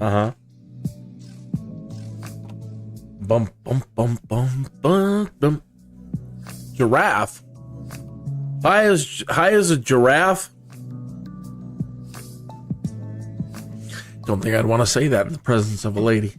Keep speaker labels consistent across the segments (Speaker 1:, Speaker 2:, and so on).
Speaker 1: Uh-huh. Bum bum bum bum bum bum. Giraffe. High as a giraffe. Don't think I'd want to say that in the presence of a lady.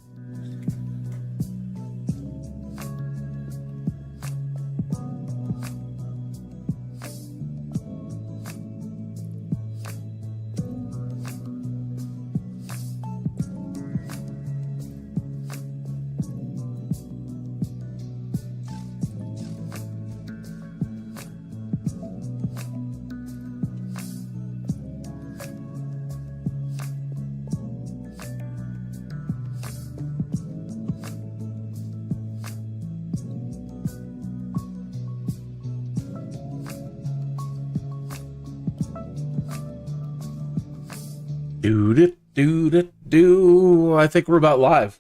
Speaker 1: Do. I think we're about live.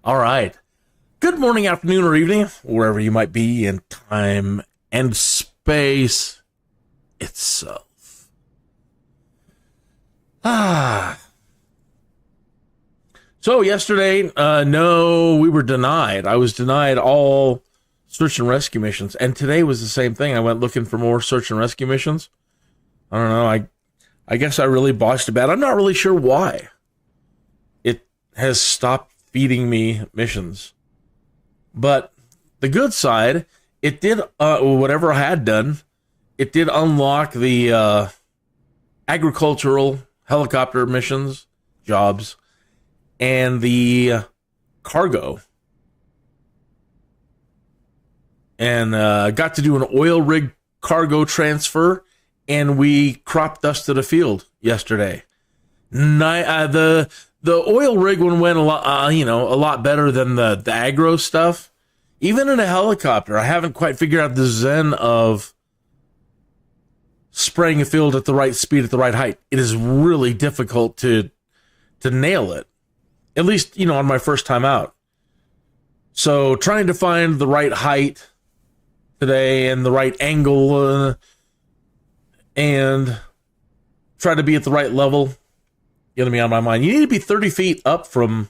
Speaker 1: All right. Good morning, afternoon, or evening, wherever you might be in time and space itself. So yesterday, no, we were denied. I was denied all search and rescue missions. And today was the same thing. I went looking for more search and rescue missions. I don't know. I guess I really botched a bad. I'm not really sure why. It has stopped feeding me missions. But the good side, it did, whatever I had done, it did unlock the agricultural helicopter missions, jobs, and the cargo. And got to do an oil rig cargo transfer. And we crop dusted a field yesterday. The oil rig one went a lot better than the Agro stuff. Even in a helicopter, I haven't quite figured out the zen of spraying a field at the right speed, at the right height. It is really difficult to nail it. At least, on my first time out. So trying to find the right height today and the right angle, and try to be at the right level, getting me on my mind. You need to be 30 feet up from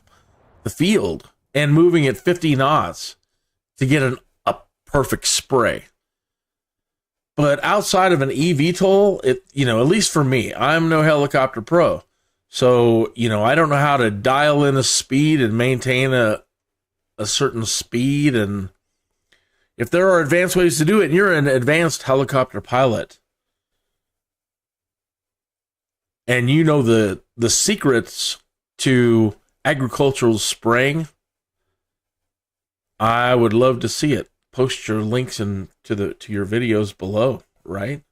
Speaker 1: the field and moving at 50 knots to get a perfect spray. But outside of an eVTOL, at least for me, I'm no helicopter pro. So, I don't know how to dial in a speed and maintain a certain speed. And if there are advanced ways to do it, and you're an advanced helicopter pilot, and the secrets to agricultural spraying, I would love to see it. Post your links to your videos below, right?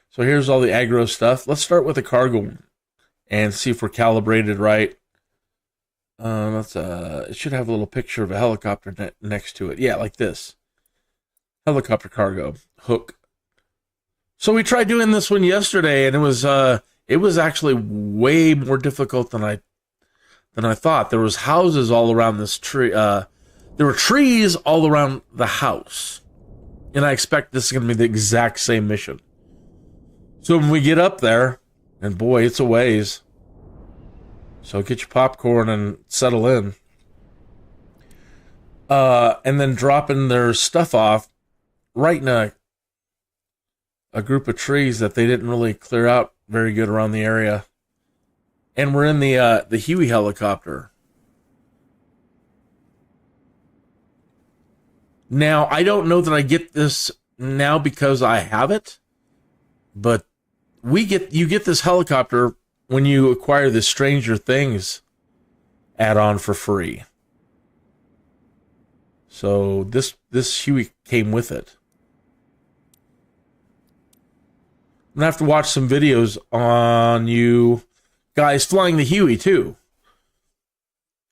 Speaker 1: So here's all the agro stuff. Let's start with the cargo and see if we're calibrated right. It should have a little picture of a helicopter next to it. Yeah, like this. Helicopter cargo hook. So we tried doing this one yesterday, and it was actually way more difficult than I thought. There was houses all around this tree. There were trees all around the house. And I expect this is going to be the exact same mission. So when we get up there, and boy, it's a ways. So get your popcorn and settle in. And then dropping their stuff off right in a group of trees that they didn't really clear out very good around the area. And we're in the HUEY helicopter. Now, I don't know that I get this now because I have it, but you get this helicopter when you acquire the Stranger Things add-on for free. So this HUEY came with it. I'm going to have to watch some videos on you guys flying the HUEY, too.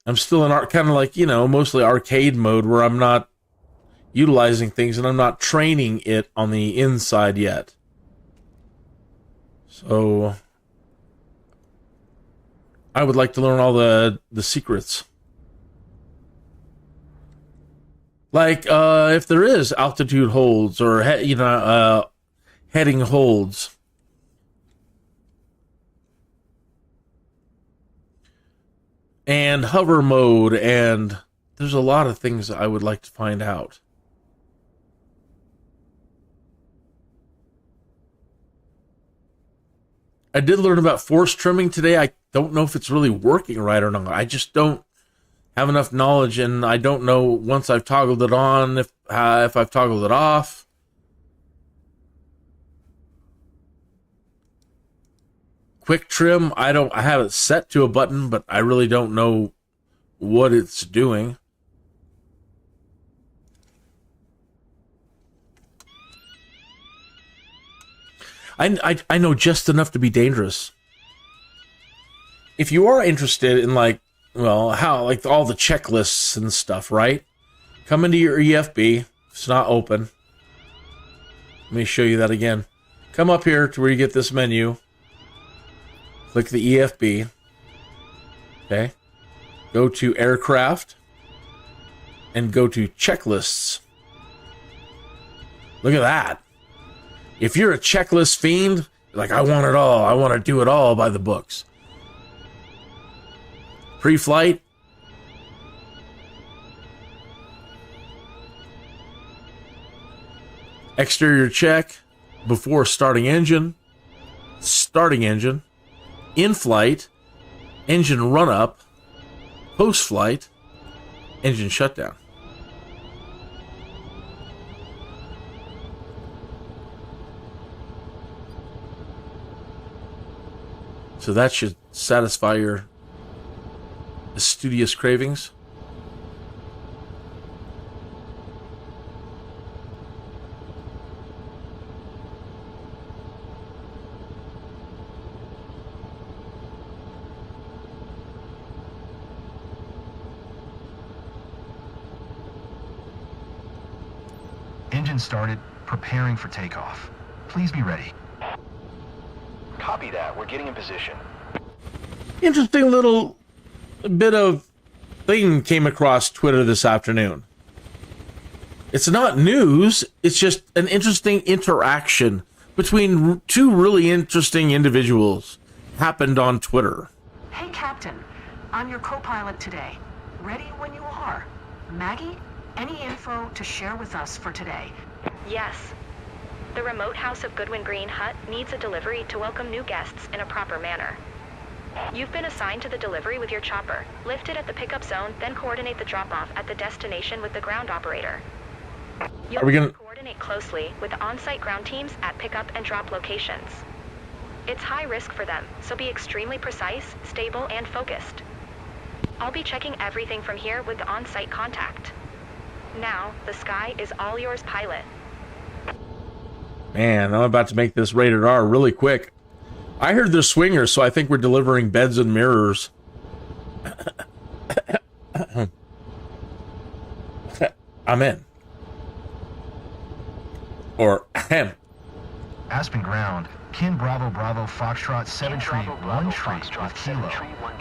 Speaker 1: I'm still in kind of like, mostly arcade mode where I'm not utilizing things and I'm not training it on the inside yet. So I would like to learn all the secrets. Like, if there is altitude holds or, heading holds, and hover mode, and there's a lot of things I would like to find out. I did learn about force trimming today. I don't know if it's really working right or not. I just don't have enough knowledge, and I don't know once I've toggled it on if I've toggled it off. Quick trim, I have it set to a button, but I really don't know what it's doing. I know just enough to be dangerous. If you are interested in like all the checklists and stuff, right? Come into your EFB. It's not open. Let me show you that again. Come up here to where you get this menu. Click the EFB. Okay. Go to aircraft and go to checklists. Look at that. If you're a checklist fiend, like I want it all, I want to do it all by the books. Pre-flight. Exterior check before starting engine. Starting engine. In-flight. Engine run-up. Post-flight. Engine shutdown. So that should satisfy your studious cravings.
Speaker 2: Engine started, preparing for takeoff. Please be ready.
Speaker 3: Copy that. We're getting in position.
Speaker 1: Interesting little bit of thing came across Twitter this afternoon. It's not news. It's just an interesting interaction between two really interesting individuals happened on Twitter.
Speaker 4: Hey, Captain. I'm your co-pilot today. Ready when you are. Maggie, any info to share with us for today?
Speaker 5: Yes. The remote House of Goodwin Green hut needs a delivery to welcome new guests in a proper manner. You've been assigned to the delivery with your chopper. Lift it at the pickup zone, then coordinate the drop-off at the destination with the ground operator. You'll need to coordinate closely with the on-site ground teams at pickup and drop locations. It's high risk for them, so be extremely precise, stable, and focused. I'll be checking everything from here with the on-site contact. Now, the sky is all yours, pilot.
Speaker 1: Man, I'm about to make this rated R really quick. I heard they're swingers, so I think we're delivering beds and mirrors. I'm in. Or ahem.
Speaker 2: Aspen ground. Kin Bravo Bravo Foxtrot 7 tree 1 tree with Kilo.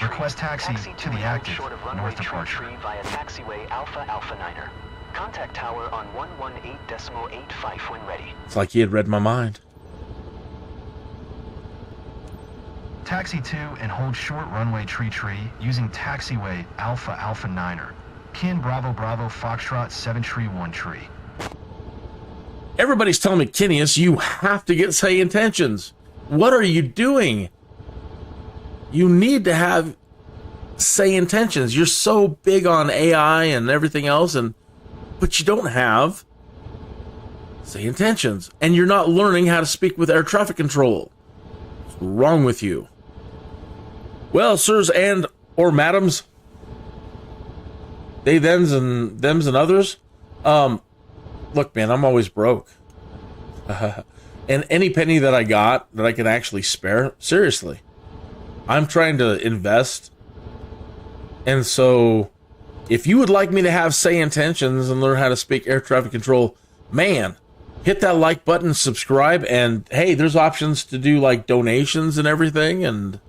Speaker 2: Request taxi to the active north departure.
Speaker 3: Via taxiway Alpha Alpha Niner. Contact tower on 118.85 when ready.
Speaker 1: It's like he had read my mind.
Speaker 2: Taxi 2 and hold short runway tree using taxiway Alpha Alpha Niner. Kin Bravo Bravo Foxtrot 7 tree 1 tree.
Speaker 1: Everybody's telling me, Kinius, you have to get say intentions. What are you doing? You need to have say intentions. You're so big on AI and everything else, but you don't have say intentions. And you're not learning how to speak with air traffic control. What's wrong with you? Well, sirs and or madams, they, thems, and others, look, man, I'm always broke. And any penny that I got that I can actually spare, seriously, I'm trying to invest. And so if you would like me to have say intentions and learn how to speak air traffic control, man, hit that like button, subscribe, and hey, there's options to do like donations and everything, and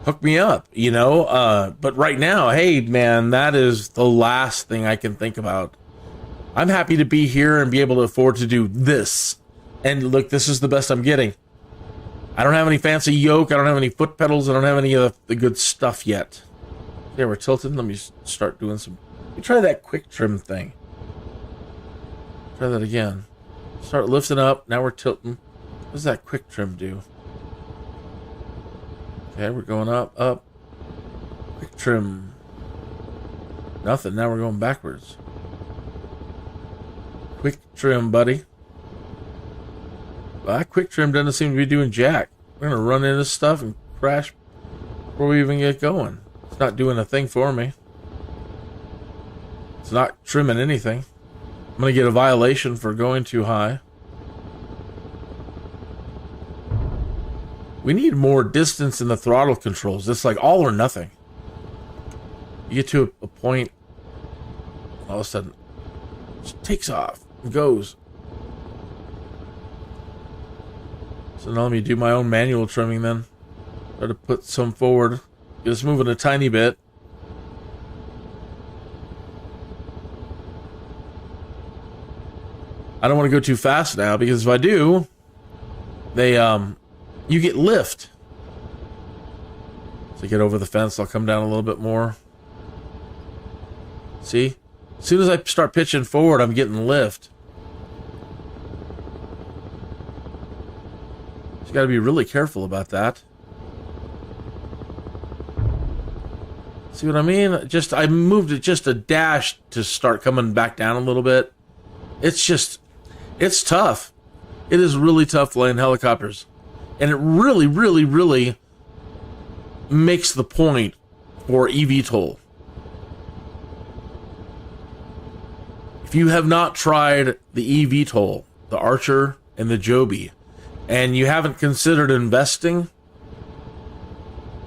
Speaker 1: hook me up, you know? But right now, hey, man, that is the last thing I can think about. I'm happy to be here and be able to afford to do this. And look, this is the best I'm getting. I don't have any fancy yoke. I don't have any foot pedals. I don't have any of the good stuff yet. Yeah, we're tilted. Let me start doing some... Let me try that quick trim thing. Try that again. Start lifting up. Now we're tilting. What does that quick trim do? Okay, we're going up, up. Quick trim. Nothing. Now we're going backwards. Quick trim, buddy. Well, that quick trim doesn't seem to be doing jack. We're going to run into stuff and crash before we even get going. It's not doing a thing for me. It's not trimming anything. I'm going to get a violation for going too high. We need more distance in the throttle controls. It's like all or nothing. You get to a point, all of a sudden, it just takes off and goes. So now let me do my own manual trimming then. Try to put some forward. Get us moving a tiny bit. I don't want to go too fast now, because if I do, you get lift. So get over the fence, I'll come down a little bit more. See? As soon as I start pitching forward, I'm getting lift. So you got to be really careful about that. See what I mean? I moved it just a dash to start coming back down a little bit. It's tough. It is really tough flying helicopters. And it really, really, really makes the point for eVTOL. If you have not tried the eVTOL, the Archer and the Joby, and you haven't considered investing,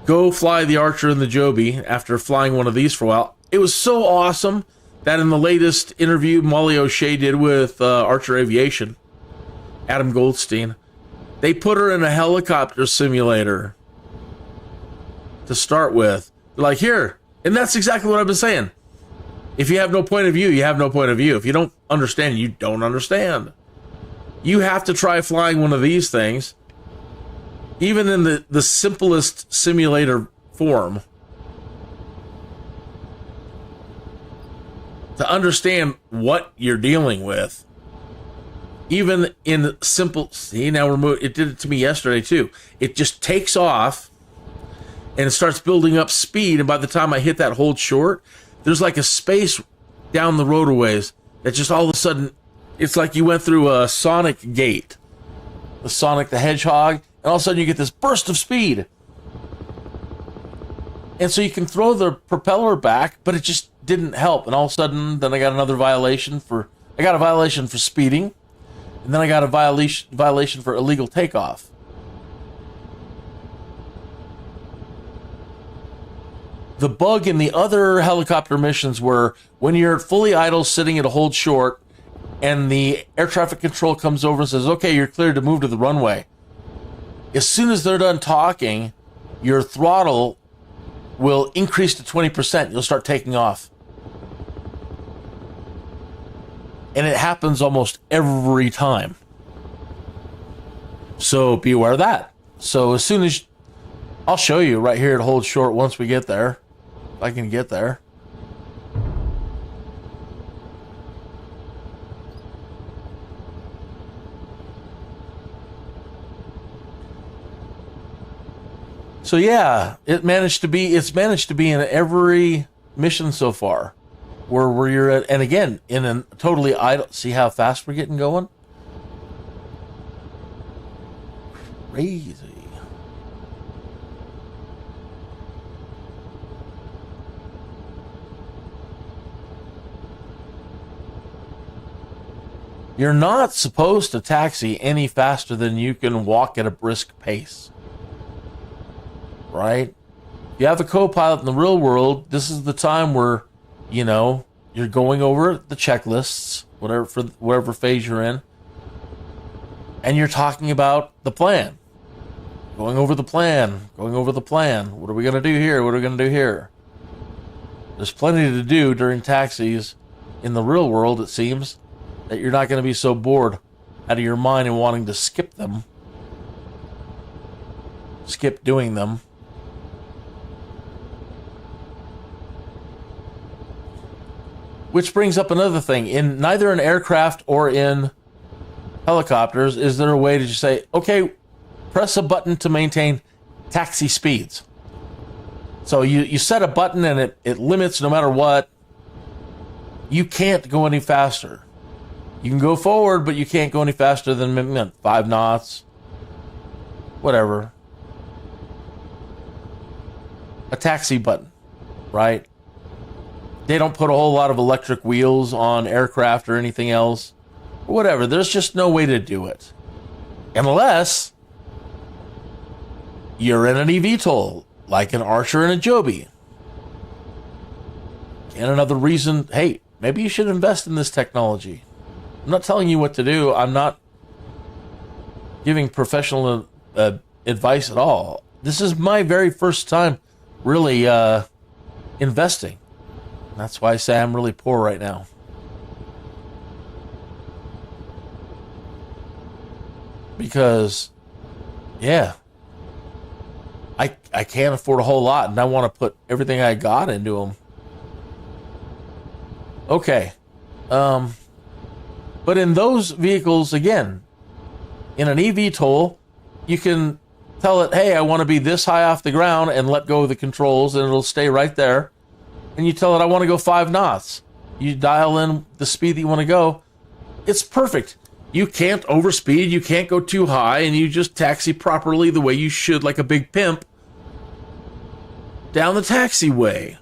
Speaker 1: go fly the Archer and the Joby after flying one of these for a while. It was so awesome that in the latest interview Molly O'Shea did with Archer Aviation, Adam Goldstein, they put her in a helicopter simulator to start with. They're like, here. And that's exactly what I've been saying. If you have no point of view, you have no point of view. If you don't understand, you don't understand. You have to try flying one of these things, even in the simplest simulator form, to understand what you're dealing with. Even in simple, see, now it did it to me yesterday too. It just takes off and it starts building up speed. And by the time I hit that hold short, there's like a space down the road a ways that just all of a sudden, it's like you went through a Sonic gate, the Sonic the Hedgehog, and all of a sudden you get this burst of speed. And so you can throw the propeller back, but it just didn't help. And all of a sudden, then I got another violation for speeding. And then I got a violation for illegal takeoff. The bug in the other helicopter missions were when you're fully idle sitting at a hold short and the air traffic control comes over and says, okay, you're cleared to move to the runway. As soon as they're done talking, your throttle will increase to 20%. You'll start taking off. And it happens almost every time. So be aware of that. So as soon as... I'll show you right here at hold short once we get there. If I can get there. So yeah, it's managed to be in every mission so far. Where you're at, and again, in a totally idle... See how fast we're getting going? Crazy. You're not supposed to taxi any faster than you can walk at a brisk pace. Right? If you have a co-pilot in the real world, this is the time where, you know, you're going over the checklists, whatever phase you're in, and you're talking about the plan. Going over the plan. What are we going to do here? What are we going to do here? There's plenty to do during taxis in the real world, it seems, that you're not going to be so bored out of your mind and wanting to skip them. Skip doing them. Which brings up another thing. In neither in aircraft or in helicopters is there a way to just say, okay, press a button to maintain taxi speeds. So you set a button and it limits no matter what. You can't go any faster. You can go forward, but you can't go any faster than 5 knots. Whatever. A taxi button, right? They don't put a whole lot of electric wheels on aircraft or anything else. Whatever. There's just no way to do it. Unless you're in an eVTOL, like an Archer and a Joby. And another reason, hey, maybe you should invest in this technology. I'm not telling you what to do. I'm not giving professional advice at all. This is my very first time really investing. That's why I say I'm really poor right now. Because, yeah, I can't afford a whole lot, and I want to put everything I got into them. Okay. But in those vehicles, again, in an eVTOL, you can tell it, hey, I want to be this high off the ground, and let go of the controls, and it'll stay right there. And you tell it, I want to go 5 knots. You dial in the speed that you want to go. It's perfect. You can't overspeed, you can't go too high, and you just taxi properly the way you should, like a big pimp, down the taxiway.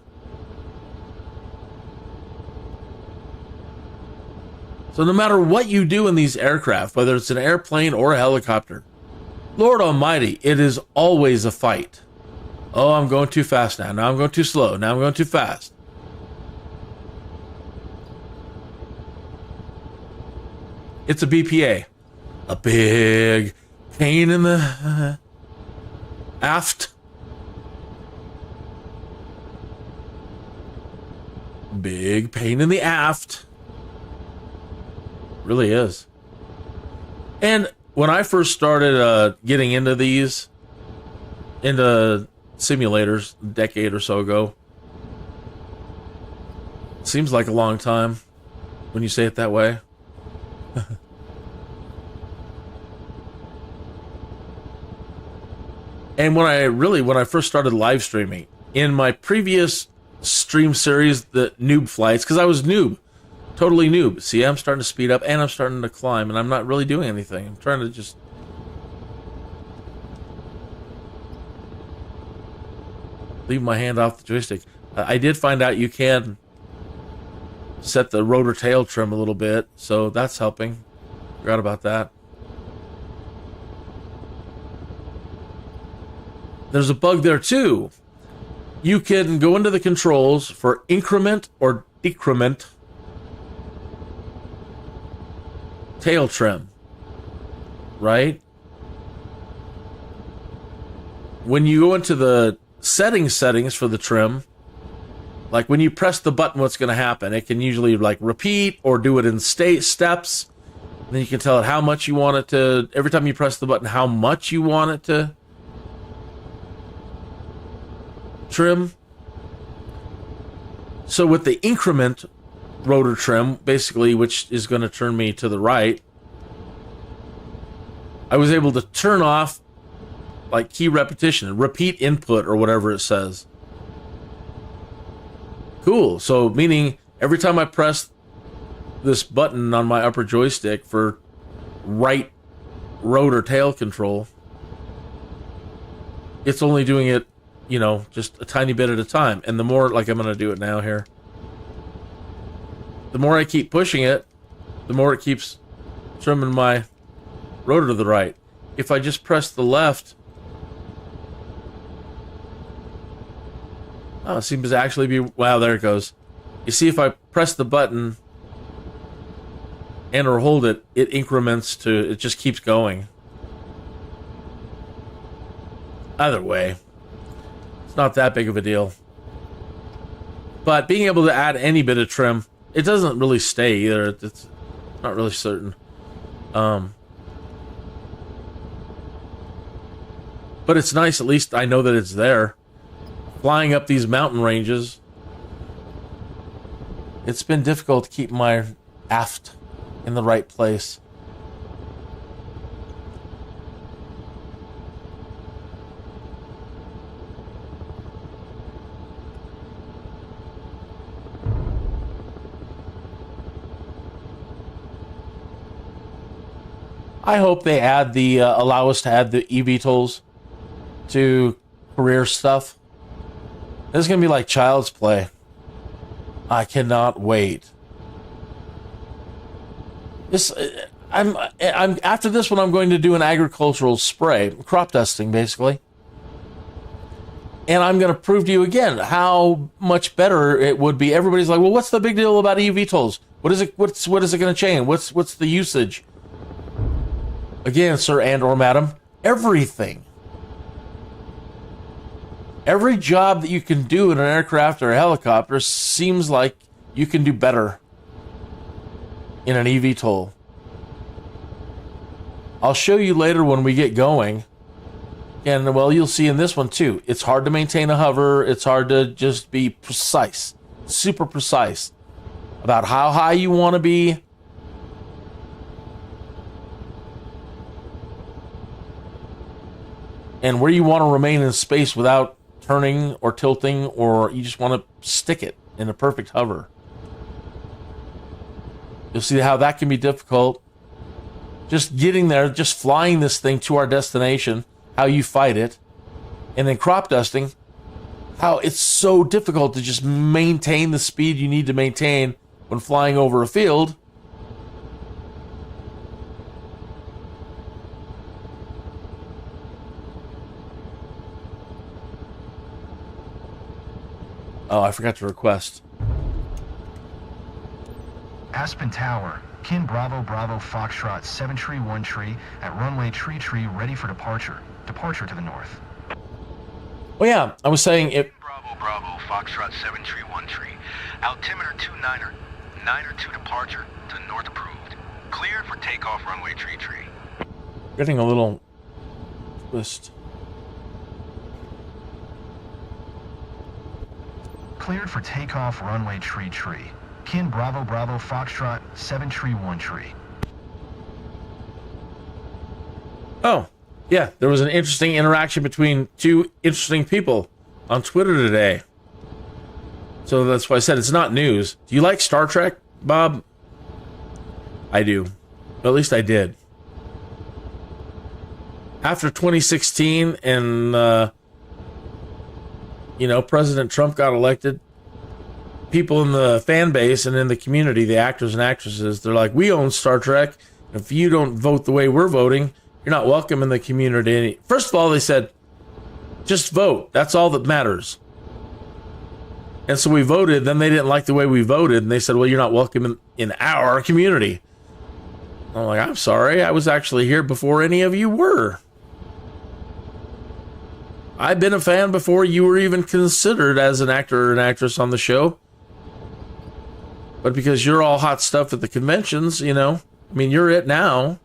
Speaker 1: So no matter what you do in these aircraft, whether it's an airplane or a helicopter, Lord Almighty, it is always a fight. Oh, I'm going too fast now. Now I'm going too slow. Now I'm going too fast. It's a BPA. A big pain in the aft. Big pain in the aft. Really is. And when I first started getting into these, into simulators a decade or so ago, seems like a long time when you say it that way. And when I first started live streaming, in my previous stream series, the noob flights, because I was noob, totally noob. See, I'm starting to speed up and I'm starting to climb, and I'm not really doing anything. I'm trying to just leave my hand off the joystick. I did find out you can set the rotor tail trim a little bit, so that's helping. Forgot about that. There's a bug there too. You can go into the controls for increment or decrement tail trim, right? When you go into the settings for the trim, like when you press the button, what's going to happen? It can usually like repeat or do it in steps. And then you can tell it how much you want it to, every time you press the button, how much you want it to trim. So with the increment rotor trim, basically, which is going to turn me to the right, I was able to turn off like key repetition, repeat input, or whatever it says. Cool. So meaning every time I press this button on my upper joystick for right rotor tail control, it's only doing it, you know, just a tiny bit at a time. And the more, like I'm going to do it now here, the more I keep pushing it, the more it keeps trimming my rotor to the right. If I just press the left, oh, it seems to actually be, wow, there it goes. You see, if I press the button and or hold it, it increments to, it just keeps going. Either way, it's not that big of a deal. But being able to add any bit of trim, it doesn't really stay either. It's not really certain. But it's nice, at least I know that it's there. Flying up these mountain ranges, It's been difficult to keep my aft in the right place. I hope they add the allow us to add the eVTOLs to career stuff. This is gonna be like child's play. I cannot wait. This I'm after this one. I'm going to do an agricultural spray, crop dusting, basically, and I'm going to prove to you again how much better it would be. Everybody's like, "Well, what's the big deal about eVTOLs? What is it? What is it going to change? What's the usage?" Again, sir and or madam, everything. Every job that you can do in an aircraft or a helicopter seems like you can do better in an eVTOL. I'll show you later when we get going. And, well, you'll see in this one, too. It's hard to maintain a hover. It's hard to just be precise, super precise about how high you want to be. And where you want to remain in space without turning or tilting, or you just want to stick it in a perfect hover. You'll see how that can be difficult. Just getting there, just flying this thing to our destination, how you fight it. And then crop dusting, how it's so difficult to just maintain the speed you need to maintain when flying over a field. Oh, I forgot to request.
Speaker 2: Aspen Tower, Kin Bravo Bravo Foxtrot 7 tree 1 tree at runway tree ready for departure. Departure to the north.
Speaker 1: Well, yeah, I was saying it.
Speaker 6: Bravo Bravo Foxtrot 7 tree 1 tree. Altimeter 29er. 9er to departure to north approved. Cleared for takeoff runway tree.
Speaker 1: Getting a little twist.
Speaker 2: Cleared for takeoff runway tree. Kin Bravo Bravo Foxtrot 7 tree 1 tree.
Speaker 1: Oh, yeah, there was an interesting interaction between two interesting people on Twitter today. So that's why I said it's not news. Do you like Star Trek, Bob? I do. At least I did. After 2016 and, President Trump got elected, people in the fan base and in the community, the actors and actresses, they're like, we own Star Trek. If you don't vote the way we're voting, you're not welcome in the community. First of all, they said, just vote. That's all that matters. And so we voted. Then they didn't like the way we voted. And they said, well, you're not welcome in our community. I'm like, I'm sorry. I was actually here before any of you were. I've been a fan before you were even considered as an actor or an actress on the show. But because you're all hot stuff at the conventions, you're it now.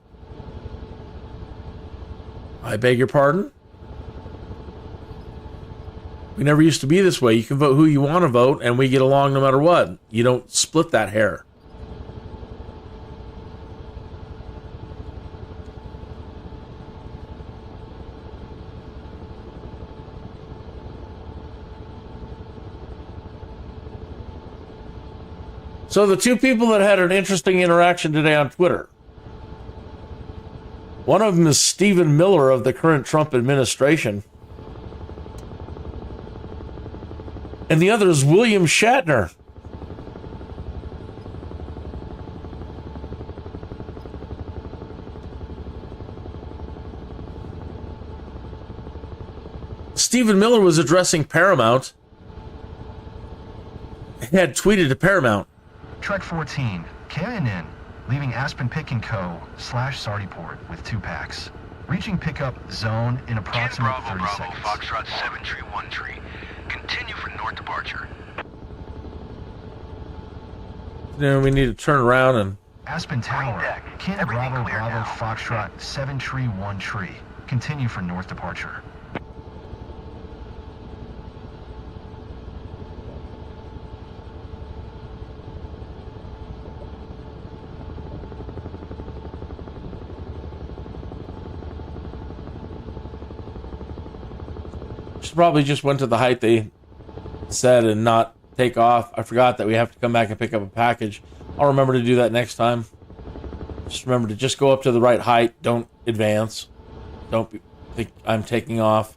Speaker 1: I beg your pardon? We never used to be this way. You can vote who you want to vote, and we get along no matter what. You don't split that hair. So the two people that had an interesting interaction today on Twitter. One of them is Stephen Miller of the current Trump administration. And the other is William Shatner. Stephen Miller was addressing Paramount. He had tweeted to Paramount.
Speaker 2: Trek 14, KINN, leaving Aspen Pick & Co. /Sardyport with 2 packs. Reaching pickup zone in approximate 30
Speaker 6: Bravo,
Speaker 2: seconds.
Speaker 6: Foxtrot 7 tree 1 tree. Continue for north departure.
Speaker 1: Then we need to turn around and...
Speaker 2: Aspen Tower, Kin Bravo Bravo Foxtrot 7 tree 1 tree. Continue for north departure.
Speaker 1: Should probably just went to the height they said and not take off. I forgot that we have to come back and pick up a package. I'll remember to do that next time. Just remember to just go up to the right height. Don't advance. Don't think I'm taking off.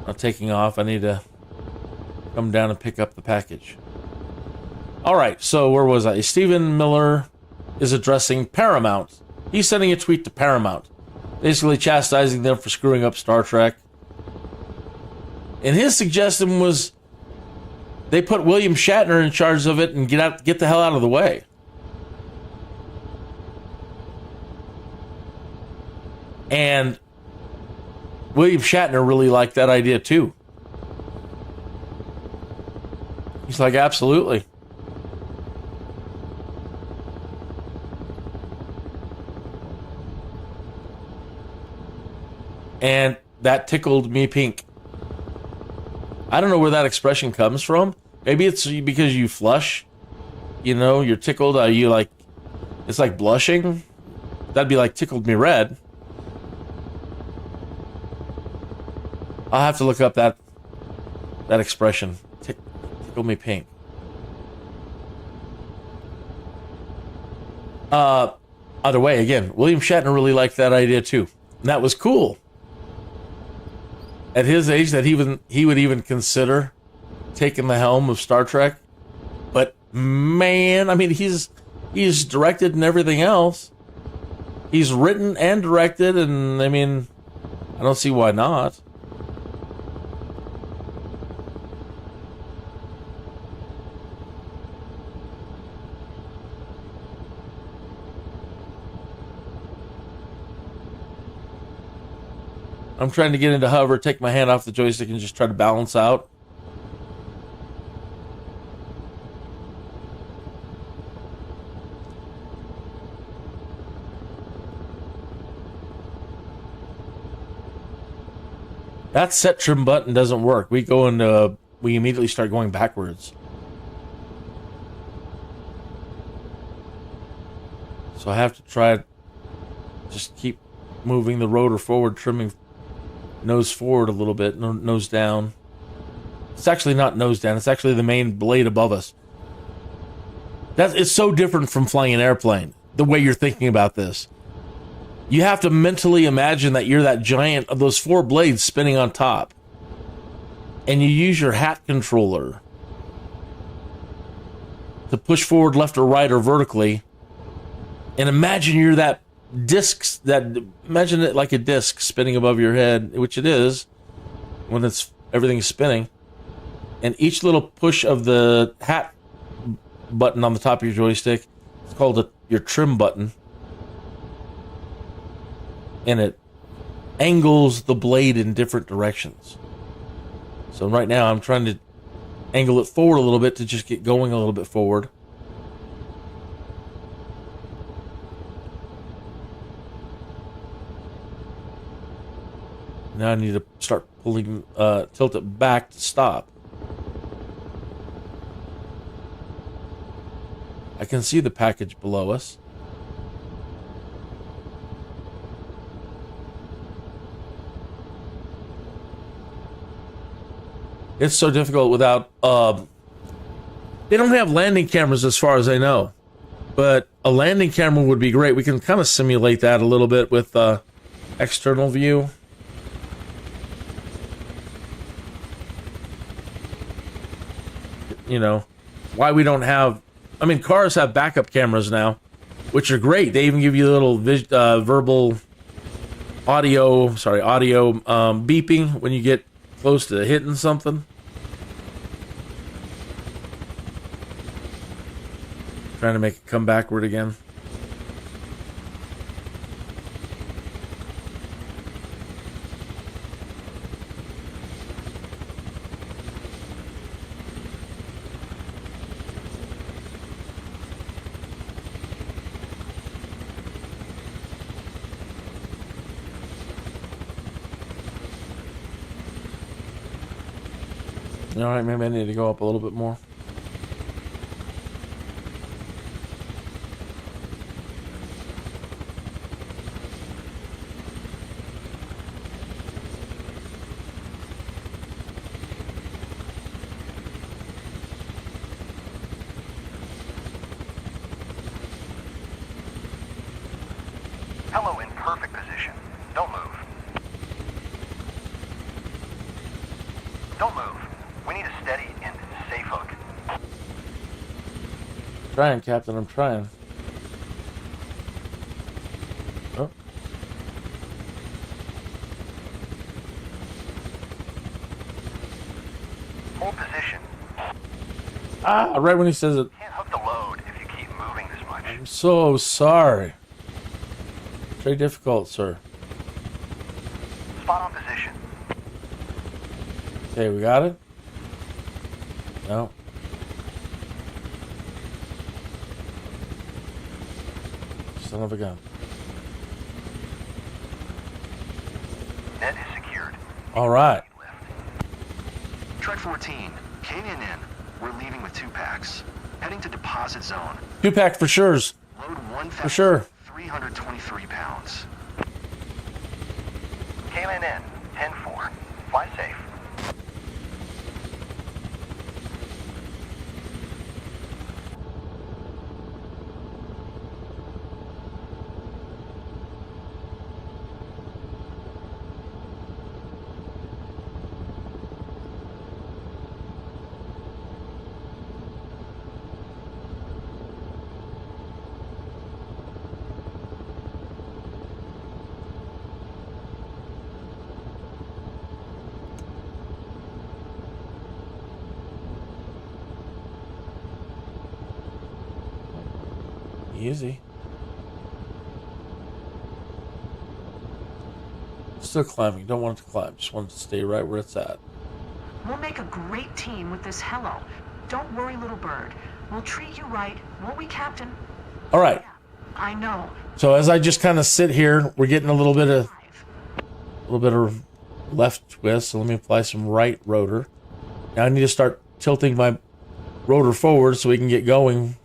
Speaker 1: Not taking off. I need to come down and pick up the package. All right, so where was I? Stephen Miller is addressing Paramount. He's sending a tweet to Paramount, basically chastising them for screwing up Star Trek. And his suggestion was they put William Shatner in charge of it and get the hell out of the way. And William Shatner really liked that idea too. He's like, absolutely. And that tickled me pink. I don't know where that expression comes from. Maybe it's because you flush. You know, you're tickled. You like, it's like blushing. That'd be like tickled me red. I'll have to look up that expression. Tickle me pink. Either way, again, William Shatner really liked that idea too. And that was cool. At his age, that he would even consider taking the helm of Star Trek. But man, I mean, he's directed and everything else. He's written and directed, and I mean, I don't see why not. I'm trying to get into hover, take my hand off the joystick, and just try to balance out. That set trim button doesn't work. We immediately start going backwards. So I have to try, just keep moving the rotor forward, trimming nose forward a little bit, nose down. It's actually not nose down. It's actually the main blade above us. It's so different from flying an airplane, the way you're thinking about this. You have to mentally imagine that you're that giant of those 4 blades spinning on top. And you use your hat controller to push forward left or right or vertically. And imagine you're that imagine it like a disc spinning above your head, which it is when everything's spinning. And each little push of the hat button on the top of your joystick, it's called your trim button. And it angles the blade in different directions. So right now I'm trying to angle it forward a little bit to just get going a little bit forward. Now I need to start pulling, tilt it back to stop. I can see the package below us. It's so difficult without, they don't have landing cameras as far as I know, but a landing camera would be great. We can kind of simulate that a little bit with external view. You know, why we don't have, I mean, cars have backup cameras now, which are great. They even give you a little verbal audio beeping when you get close to hitting something. Trying to make it come backward again. All right, maybe I need to go up a little bit more.
Speaker 6: Hello in perfect position. Don't move. Don't move. We need a steady and safe hook.
Speaker 1: Trying, Captain, I'm trying. Oh.
Speaker 6: Hold position.
Speaker 1: Ah, right when he says it.
Speaker 6: Can't hook the load if you keep moving this much.
Speaker 1: I'm so sorry. Very difficult, sir.
Speaker 6: Spot on position.
Speaker 1: Okay, we got it? No. Son of a gun.
Speaker 6: Net is secured.
Speaker 1: All right.
Speaker 2: Trek 14, cave in. We're leaving with 2 packs. Heading to deposit zone.
Speaker 1: 2-pack for sure.
Speaker 2: Load 1,323
Speaker 1: For sure.
Speaker 2: pounds.
Speaker 6: KLNN 10-4. Fly safe.
Speaker 1: Easy. Still climbing. Don't want it to climb. Just want it to stay right where it's at.
Speaker 4: We'll make a great team with this Hello. Don't worry, little bird. We'll treat you right, won't we, Captain?
Speaker 1: All right.
Speaker 4: Yeah, I know.
Speaker 1: So as I just kind of sit here, we're getting a little bit of left twist. So let me apply some right rotor. Now I need to start tilting my rotor forward so we can get going,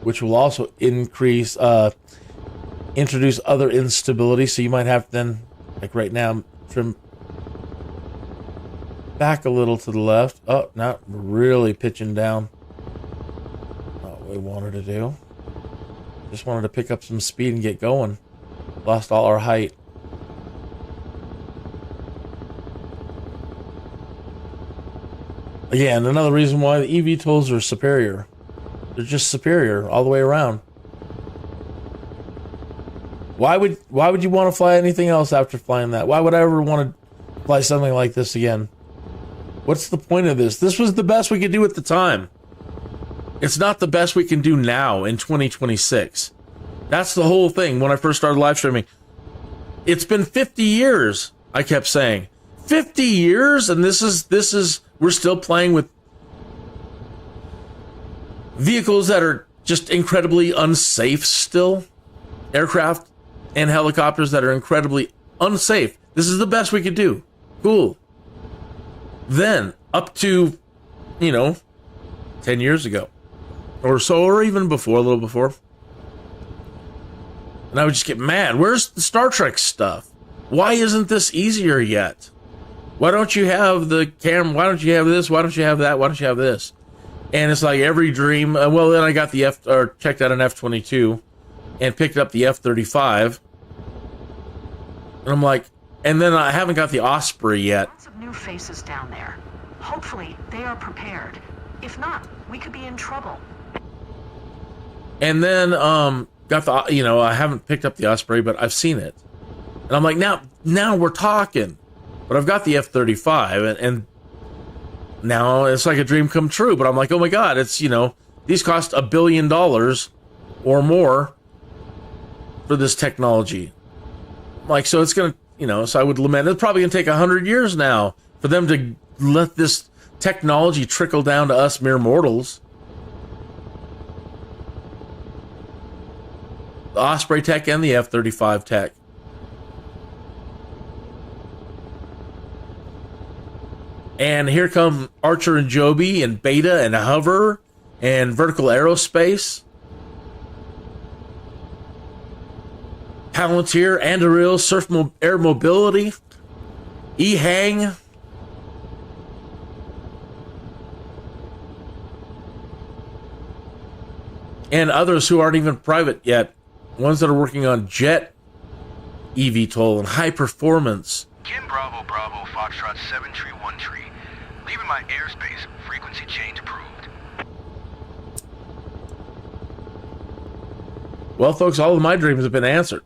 Speaker 1: which will also introduce other instability. So you might have to then, like right now, trim back a little to the left. Oh, not really pitching down. Not what we wanted to do. Just wanted to pick up some speed and get going. Lost all our height. Again, another reason why the eVTOLs are superior. They're just superior all the way around. Why would you want to fly anything else after flying that? Why would I ever want to fly something like this again? What's the point of this? This was the best we could do at the time. It's not the best we can do now in 2026. That's the whole thing when I first started live streaming. It's been 50 years, I kept saying. 50 years, and this is we're still playing with vehicles that are just incredibly unsafe still. Aircraft and helicopters that are incredibly unsafe. This is the best we could do. Cool. Then, up to, 10 years ago. Or so, or even before, a little before. And I would just get mad. Where's the Star Trek stuff? Why isn't this easier yet? Why don't you have the camera? Why don't you have this? Why don't you have that? Why don't you have this? And it's like every dream. Well, then I got checked out an F-22 and picked up the F-35. And I'm like, and then I haven't got the Osprey yet.
Speaker 4: Lots of new faces down there. Hopefully, they are prepared. If not, we could be in trouble.
Speaker 1: And then, got the, I haven't picked up the Osprey, but I've seen it. And I'm like, now we're talking. But I've got the F-35, and now it's like a dream come true. But I'm like, oh my God, it's, these cost $1 billion or more for this technology. Like, so it's going to, so I would lament, it's probably going to take 100 years now for them to let this technology trickle down to us mere mortals. The Osprey tech and the F-35 tech. And here come Archer and Joby and Beta and Hover and Vertical Aerospace. Palantir, Anduril, Surf Air Mobility, EHang. And others who aren't even private yet. ones that are working on jet eVTOL and high performance.
Speaker 6: Ken Bravo Bravo Foxtrot 731 leaving my airspace, frequency change approved.
Speaker 1: Well, folks, all of my dreams have been answered.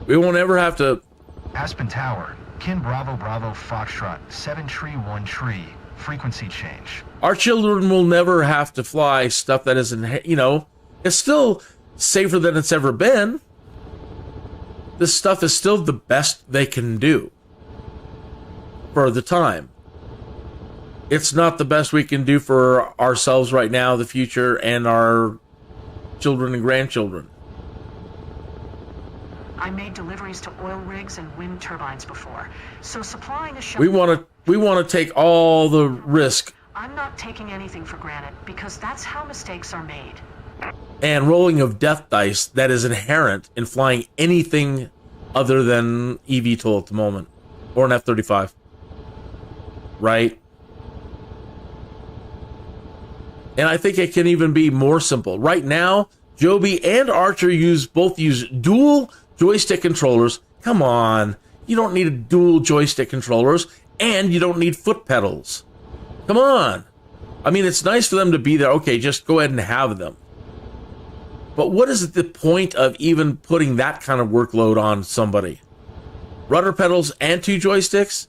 Speaker 1: We won't ever have to...
Speaker 2: Aspen Tower, Ken Bravo Bravo Foxtrot 731 frequency change.
Speaker 1: Our children will never have to fly stuff that isn't, you know, it's still safer than it's ever been. This stuff is still the best they can do for the time. It's not the best we can do for ourselves right now, the future, and our children and grandchildren.
Speaker 4: I made deliveries to oil rigs and wind turbines before, so supplying a
Speaker 1: we want to take all the risk.
Speaker 4: I'm not taking anything for granted because that's how mistakes are made.
Speaker 1: And rolling of death dice that is inherent in flying anything other than eVTOL at the moment, or an F-35, right? And I think it can even be more simple. Right now, Joby and Archer both use dual joystick controllers. Come on, you don't need dual joystick controllers, and you don't need foot pedals. Come on. I mean, it's nice for them to be there. Okay, just go ahead and have them. But what is the point of even putting that kind of workload on somebody? Rudder pedals and 2 joysticks?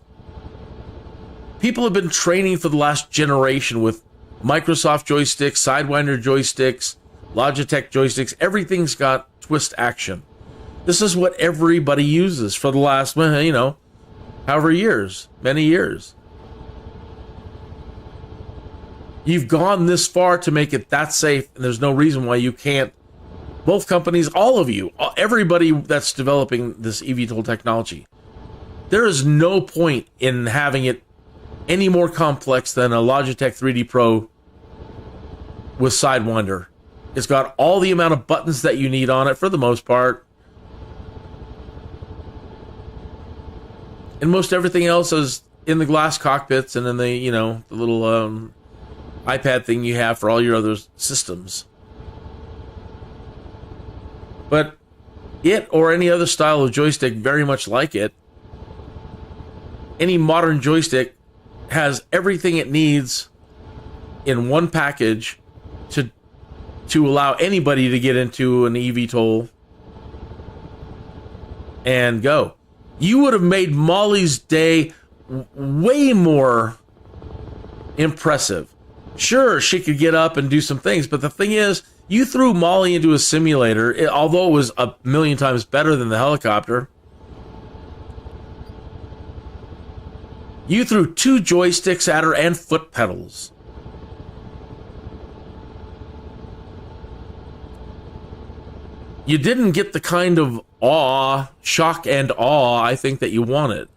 Speaker 1: People have been training for the last generation with Microsoft joysticks, Sidewinder joysticks, Logitech joysticks. Everything's got twist action. This is what everybody uses for the last, you know, however years, many years. You've gone this far to make it that safe, and there's no reason why you can't. Both companies, all of you, everybody that's developing this eVTOL technology, there is no point in having it any more complex than a Logitech 3D Pro with Sidewinder. It's got all the amount of buttons that you need on it for the most part. And most everything else is in the glass cockpits and in the, you know, the little iPad thing you have for all your other systems. But it, or any other style of joystick very much like it, any modern joystick has everything it needs in one package to allow anybody to get into an eVTOL and go. You would have made Molly's day way more impressive. Sure, she could get up and do some things, but the thing is, you threw Molly into a simulator, although it was a million times better than the helicopter. You threw 2 joysticks at her and foot pedals. You didn't get the kind of shock and awe, I think, that you wanted.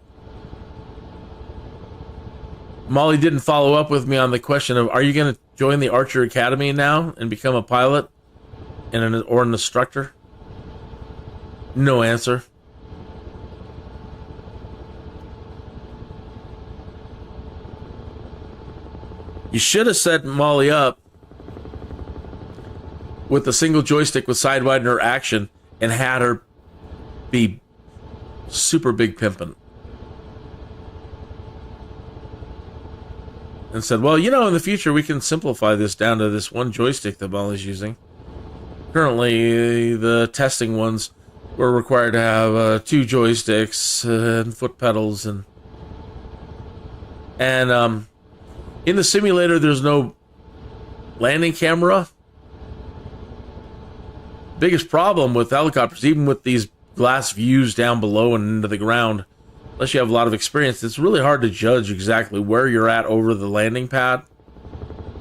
Speaker 1: Molly didn't follow up with me on the question of, are you going to join the Archer Academy now and become a pilot or an instructor? No answer. You should have set Molly up with a single joystick with Sidewinder action and had her be super big pimpin'. And said, well, you know, in the future we can simplify this down to this one joystick that Molly's using. Currently, the testing ones were required to have 2 joysticks and foot pedals, and in the simulator there's no landing camera. Biggest problem with helicopters, even with these glass views down below and into the ground, unless you have a lot of experience, it's really hard to judge exactly where you're at over the landing pad.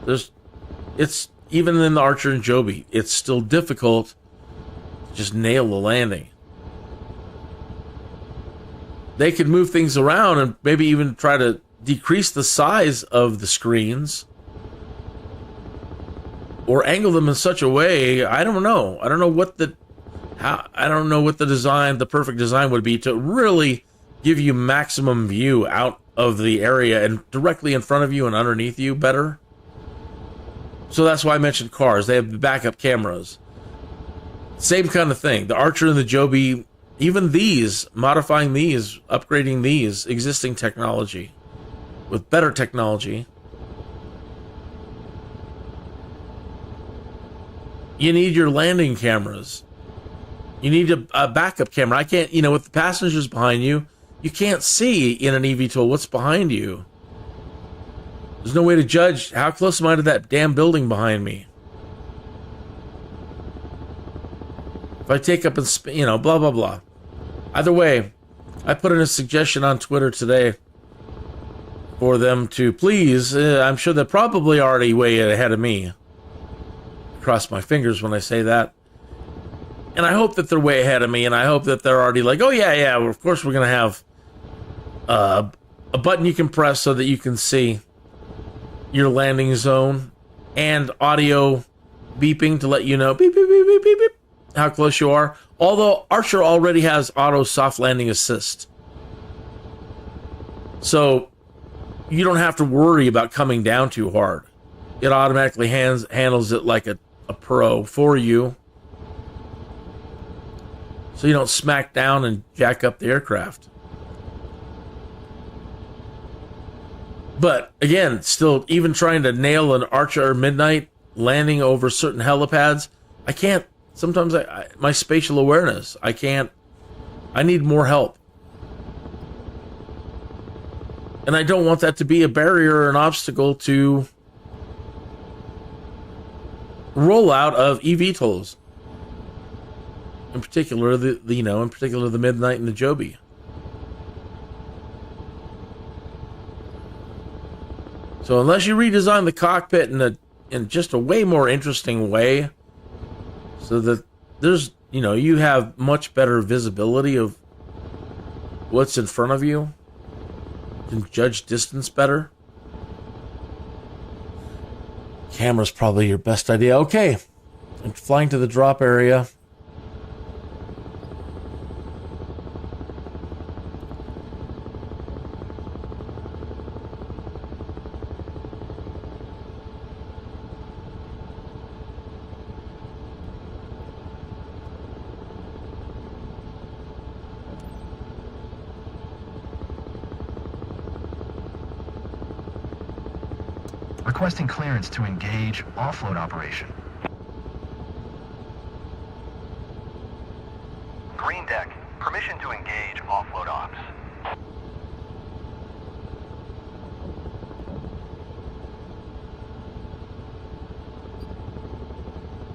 Speaker 1: It's even in the Archer and Joby, it's still difficult to just nail the landing. They could move things around and maybe even try to decrease the size of the screens or angle them in such a way. I don't know. I don't know what the perfect design would be to really give you maximum view out of the area and directly in front of you and underneath you better. So that's why I mentioned cars. They have backup cameras. Same kind of thing. The Archer and the Joby, even these, modifying these, upgrading these, existing technology with better technology. You need your landing cameras. You need a backup camera. I can't, with the passengers behind you, you can't see in an eVTOL what's behind you. There's no way to judge how close am I to that damn building behind me. If I take up and, blah, blah, blah. Either way, I put in a suggestion on Twitter today for them to please, I'm sure they're probably already way ahead of me. Cross my fingers when I say that. And I hope that they're way ahead of me, and I hope that they're already like, oh, yeah, well, of course we're going to have a button you can press so that you can see your landing zone and audio beeping to let you know, beep, beep, beep, beep, beep, beep, how close you are. Although Archer already has auto soft landing assist. So you don't have to worry about coming down too hard. It automatically handles it like a pro for you. So you don't smack down and jack up the aircraft. But again, still, even trying to nail an Archer or Midnight landing over certain helipads, I can't. Sometimes my spatial awareness, I can't. I need more help. And I don't want that to be a barrier or an obstacle to rollout of eVTOLs. In particular, the Midnight and the Joby. So unless you redesign the cockpit in just a way more interesting way, so that there's, you have much better visibility of what's in front of you, can judge distance better. Camera's probably your best idea. Okay, I'm flying to the drop area.
Speaker 2: Requesting clearance to engage offload operation.
Speaker 6: Green deck, permission to engage offload ops.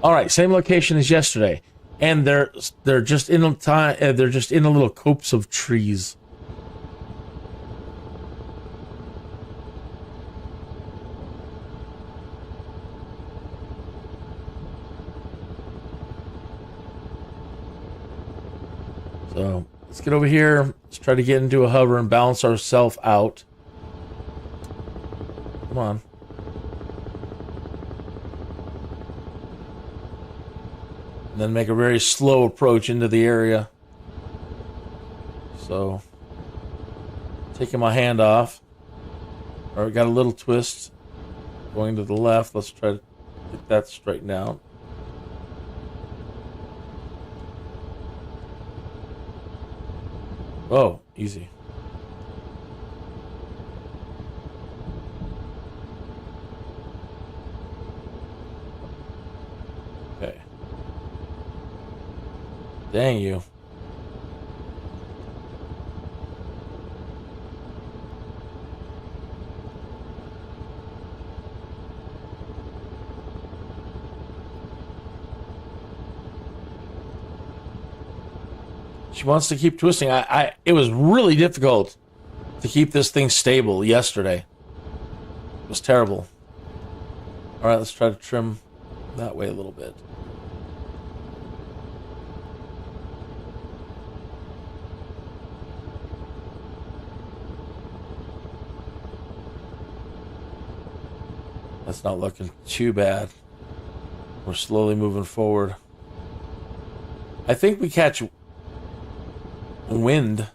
Speaker 1: All right, same location as yesterday, and they're just in a little copse of trees. So let's get over here. Let's try to get into a hover and balance ourselves out. Come on. And then make a very slow approach into the area. So, taking my hand off. All right, got a little twist. Going to the left. Let's try to get that straightened out. Oh, easy. Okay. Dang you. She wants to keep twisting. It was really difficult to keep this thing stable yesterday. It was terrible. All right, let's try to trim that way a little bit. That's not looking too bad. We're slowly moving forward. I think we catch wind.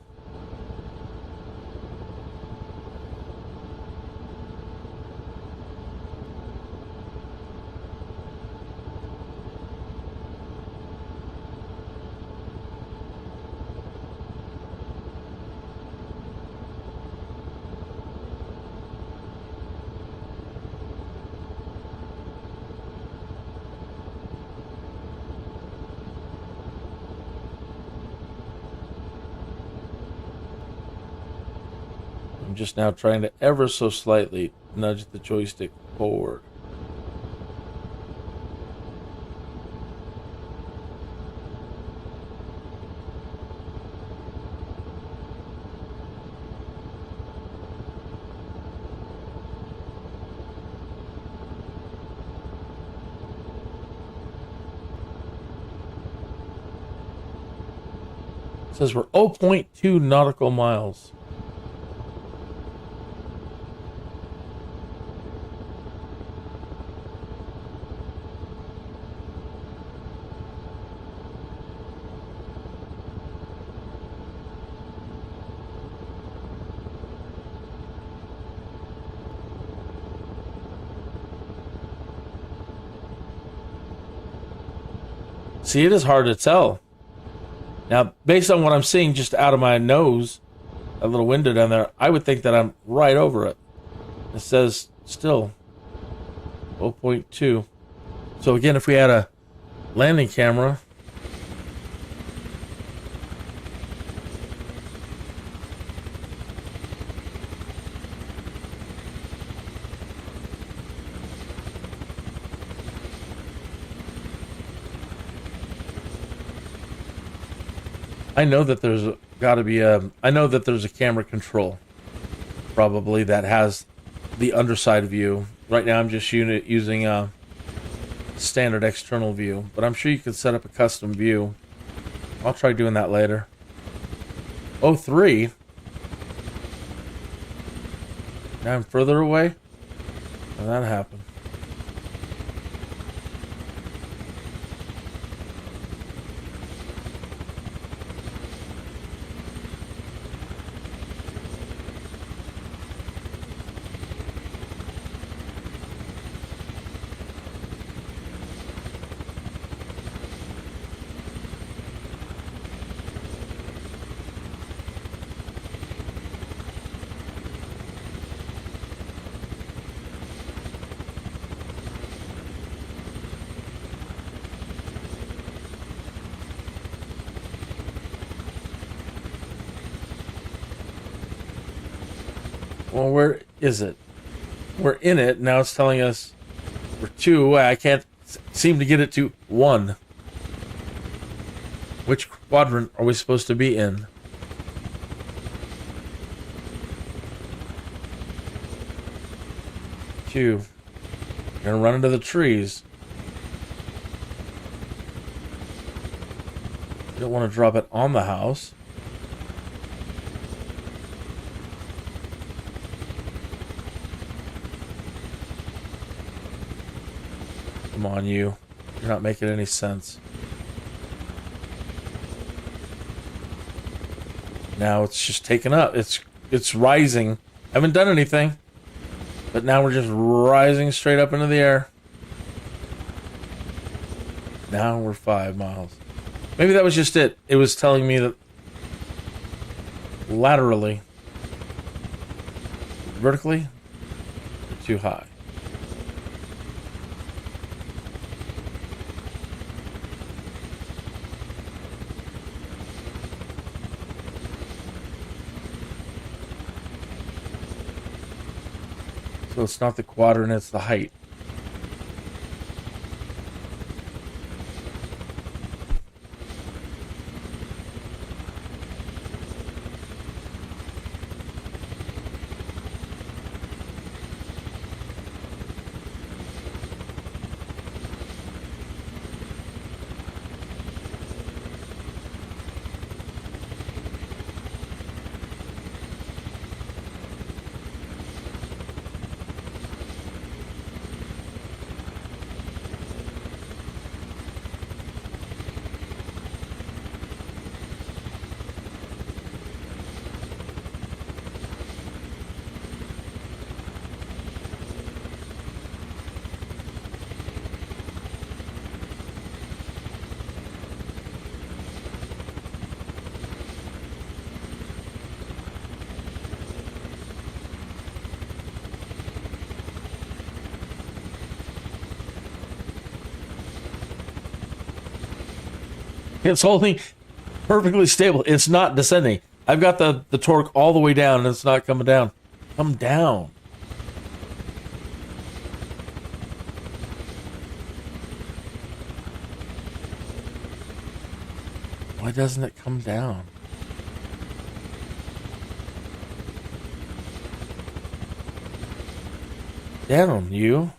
Speaker 1: I'm just now trying to ever so slightly nudge the joystick forward. It says we're 0.2 nautical miles. See, it is hard to tell. Now, based on what I'm seeing just out of my nose, that little window down there, I would think that I'm right over it. It says still 0.2. So again, if we had a landing camera, I know that there's got to be I know that there's a camera control, probably, that has the underside view. Right now I'm just using a standard external view, but I'm sure you could set up a custom view. I'll try doing that later. 03. Now I'm further away. How did that happen? Well, where is it? We're in it. Now it's telling us we're 2 away. I can't seem to get it to 1. Which quadrant are we supposed to be in? You're gonna run into the trees. You don't want to drop it on the house. Come on, you. You're not making any sense. Now it's just taken up. It's rising. Haven't done anything. But now we're just rising straight up into the air. Now we're 5 miles. Maybe that was just it. It was telling me that laterally, vertically, we're too high. So it's not the quadrant, it's the height. It's holding perfectly stable. It's not descending. I've got the torque all the way down and it's not coming down. come down. Why doesn't it come down? Down, you.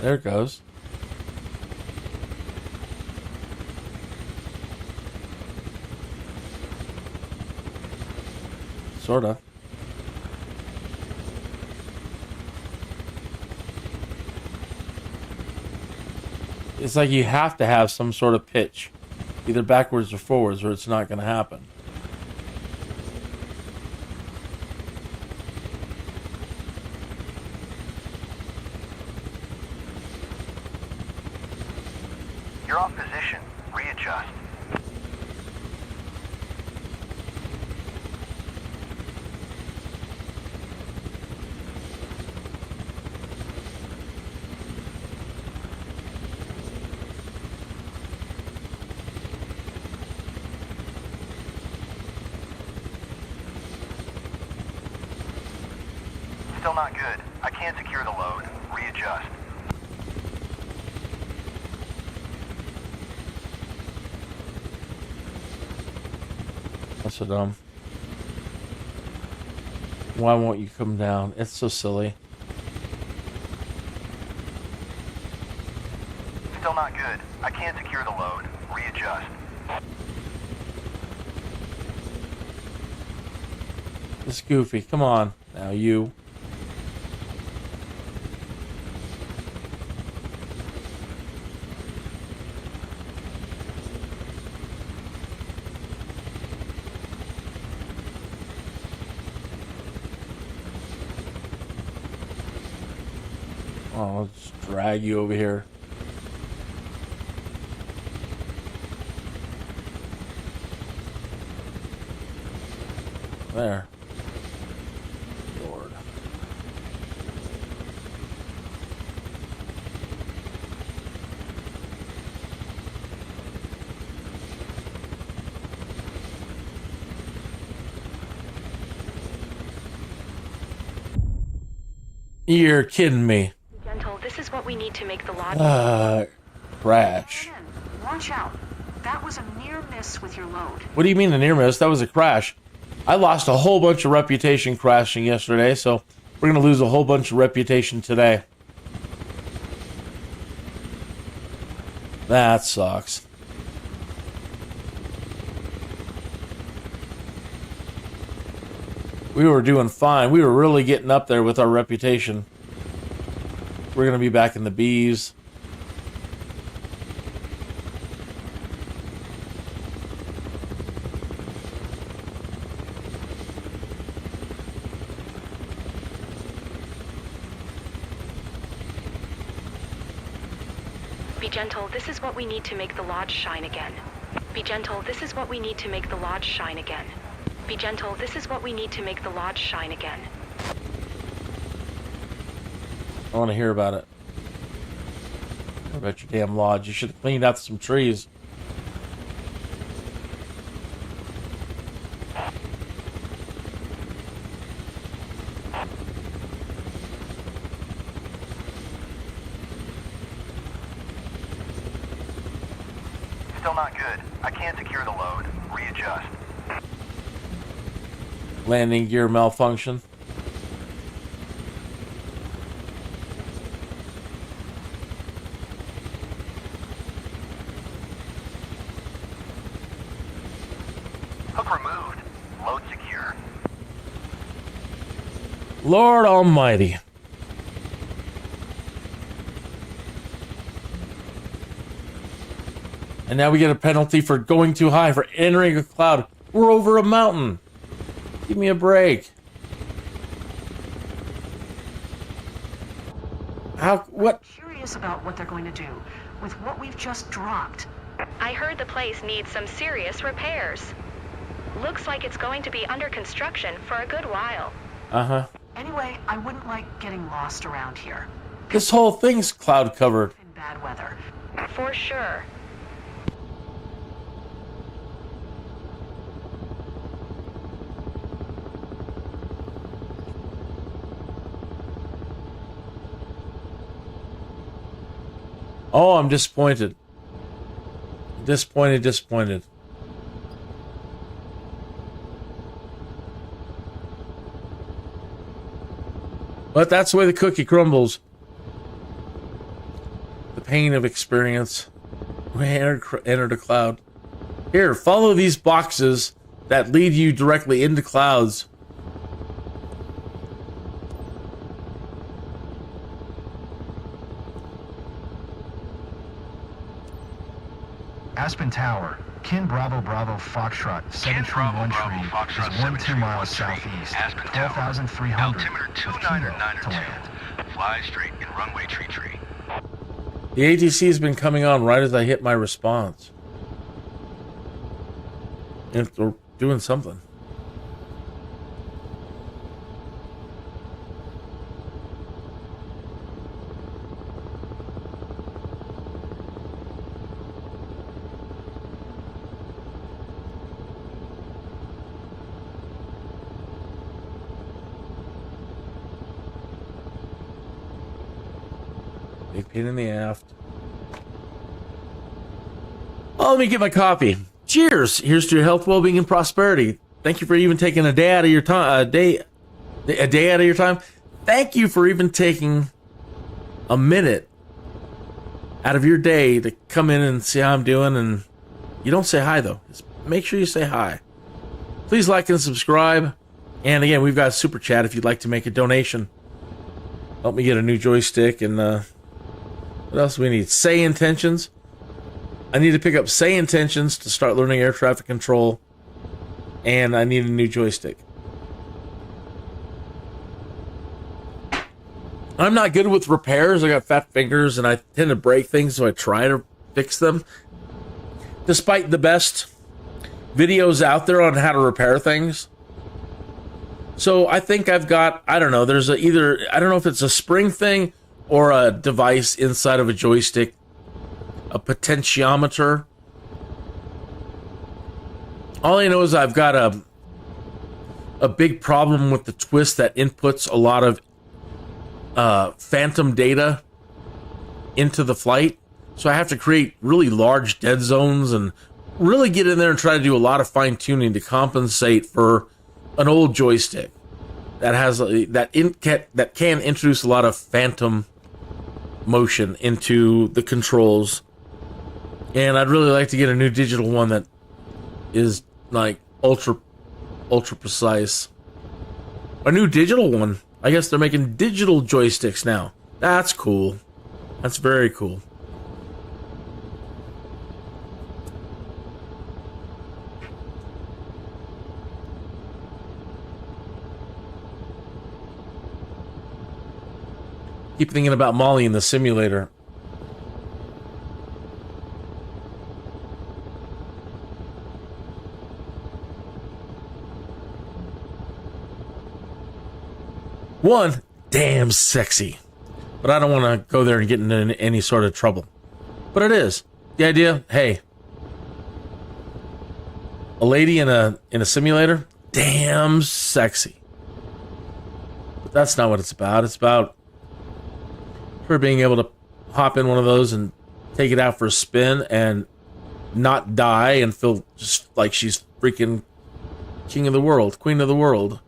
Speaker 1: There it goes. Sorta. It's like you have to have some sort of pitch, either backwards or forwards, or it's not going to happen.
Speaker 6: You're off position. Readjust. Still not good. I can't secure the load. Readjust.
Speaker 1: That's so dumb. Why won't you come down? It's so silly.
Speaker 6: Still not good. I can't secure the load. Readjust.
Speaker 1: It's goofy. Come on. Now you. Oh, let's drag you over here. There. Lord. You're kidding me.
Speaker 5: Gentle, this is what we need to make the lodge.
Speaker 1: Crash.
Speaker 4: Watch out. That was a near miss with your load.
Speaker 1: What do you mean a near miss? That was a crash. I lost a whole bunch of reputation crashing yesterday, so we're going to lose a whole bunch of reputation today. That sucks. We were doing fine. We were really getting up there with our reputation. We're going to be back in the B's.
Speaker 5: Be gentle, this is what we need to make the lodge shine again. Be gentle, this is what we need to make the lodge shine again. Be gentle, this is what we need to make the lodge shine again.
Speaker 1: I want to hear about it. What about your damn lodge? You should have cleaned out some trees.
Speaker 6: Still not good. I can't secure the load. Readjust.
Speaker 1: Landing gear malfunction.
Speaker 6: Hook removed. Load secure.
Speaker 1: Lord Almighty. And now we get a penalty for going too high, for entering a cloud. We're over a mountain. Give me a break. How? What?
Speaker 4: I'm curious about what they're going to do with what we've just dropped.
Speaker 5: I heard the place needs some serious repairs. Looks like it's going to be under construction for a good while.
Speaker 1: Uh-huh.
Speaker 4: Anyway, I wouldn't like getting lost around here.
Speaker 1: This whole thing's cloud covered.
Speaker 4: In bad weather.
Speaker 5: For sure.
Speaker 1: Oh, I'm disappointed. Disappointed. But that's the way the cookie crumbles. The pain of experience. We entered a cloud. Here, follow these boxes that lead you directly into clouds.
Speaker 2: Aspen Tower, Kin Bravo Bravo Foxtrot 7313 is 12 miles southeast, 12,300
Speaker 6: Altimeter
Speaker 2: with Kilo
Speaker 6: 2992.
Speaker 2: to land.
Speaker 6: Fly straight in runway tree.
Speaker 1: The ATC has been coming on right as I hit my response. If they're doing something. Big pain in the aft. Oh, let me get my coffee. Cheers. Here's to your health, well-being, and prosperity. Thank you for even taking a day out of your time. A day out of your time. Thank you for even taking a minute out of your day to come in and see how I'm doing. And you don't say hi though. Just make sure you say hi. Please like and subscribe. And again, we've got a super chat if you'd like to make a donation. Help me get a new joystick. And what else do we need? Say intentions. I need to pick up say intentions to start learning air traffic control. And I need a new joystick. I'm not good with repairs. I got fat fingers and I tend to break things, so I try to fix them. Despite the best videos out there on how to repair things. So I think I've got, I don't know, there's either, I don't know if it's a spring thing or a device inside of a joystick, a potentiometer. All I know is I've got a big problem with the twist that inputs a lot of phantom data into the flight. So I have to create really large dead zones and really get in there and try to do a lot of fine tuning to compensate for an old joystick that has that can introduce a lot of phantom motion into the controls. And I'd really like to get a new digital one that is like ultra precise. A new digital one. I guess they're making digital joysticks now. That's cool. That's very cool. Keep thinking about Molly in the simulator. One, damn sexy. But I don't want to go there and get into any sort of trouble. But it is. The idea, hey, a lady in a simulator, damn sexy. But that's not what it's about. It's about her being able to hop in one of those and take it out for a spin and not die and feel just like she's freaking king of the world, queen of the world.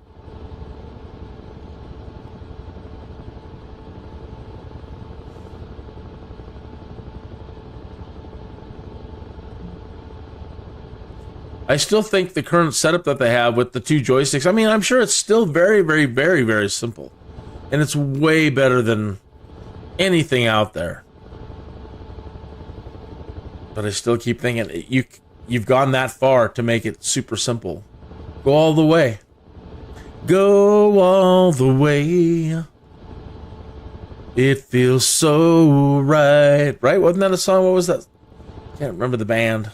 Speaker 1: I still think the current setup that they have with the two joysticks, I mean, I'm sure it's still very, very, very, very simple. And it's way better than anything out there. But I still keep thinking, you've gone that far to make it super simple. Go all the way. Go all the way. It feels so right. Right? Wasn't that a song? What was that? Can't remember the band.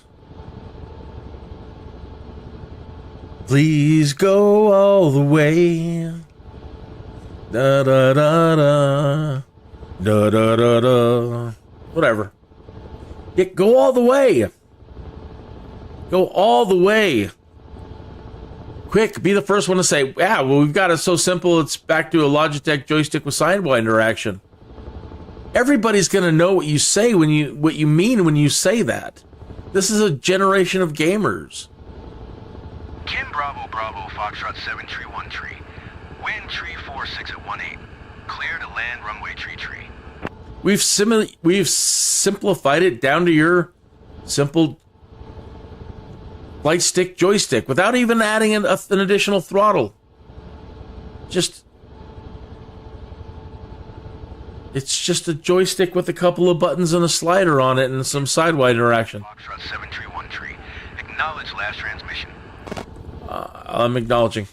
Speaker 1: Please go all the way. Da da da da. Da da da da. Whatever. Yeah, go all the way. Go all the way. Quick, be the first one to say, yeah, well, we've got it so simple, it's back to a Logitech joystick with sidewinder action. Everybody's going to know what you say what you mean when you say that. This is a generation of gamers.
Speaker 6: Ken Bravo Bravo Foxtrot 731 tree. Wind tree 46 at 18. Clear to land runway tree.
Speaker 1: We've simplified it down to your simple light stick joystick without even adding an additional throttle. It's just a joystick with a couple of buttons and a slider on it and some sidewinder action.
Speaker 6: Foxtrot 731 tree. Acknowledge last transmission.
Speaker 1: I'm acknowledging.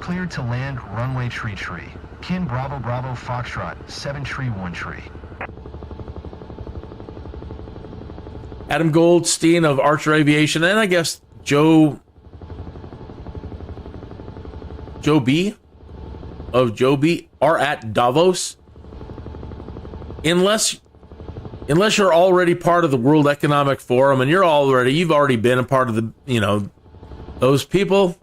Speaker 2: Cleared to land runway tree. Kin Bravo Bravo Foxtrot 731 tree.
Speaker 1: Adam Goldstein of Archer Aviation, and I guess Joby of Joby are at Davos. Unless you're already part of the World Economic Forum and you've already been a part of the, those people.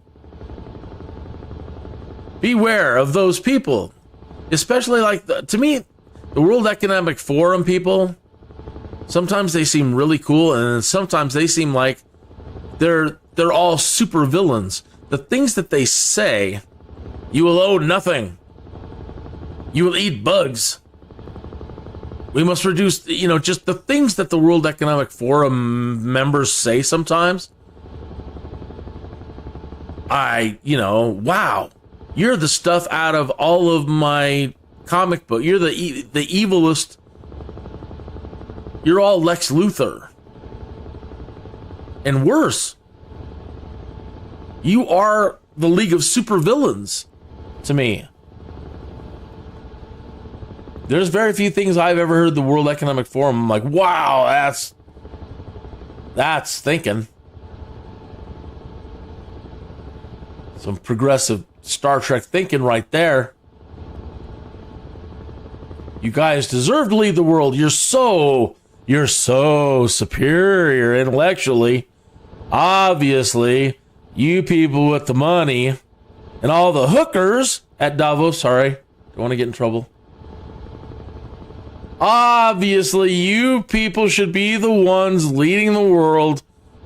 Speaker 1: Beware of those people. Especially to me, the World Economic Forum people, sometimes they seem really cool and sometimes they seem like they're all super villains. The things that they say, you will owe nothing. You will eat bugs. We must reduce, just the things that the World Economic Forum members say sometimes. Wow. You're the stuff out of all of my comic book. You're the evilest. You're all Lex Luthor. And worse. You are the League of Supervillains to me. There's very few things I've ever heard the World Economic Forum. I'm like, wow, that's thinking. Some progressive Star Trek thinking right there. You guys deserve to lead the world. You're so superior intellectually. Obviously, you people with the money and all the hookers at Davos, sorry, don't want to get in trouble. Obviously, you people should be the ones leading the world,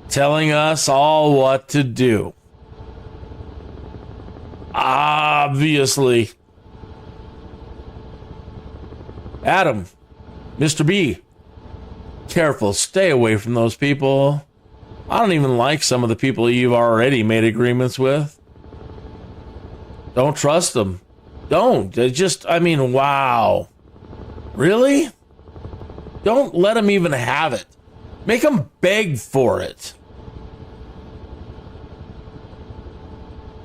Speaker 1: telling us all what to do. Obviously. Adam, Mr. B, careful, stay away from those people. I don't even like some of the people you've already made agreements with. Don't trust them. Don't. Wow. Really? Don't let them even have it. Make them beg for it.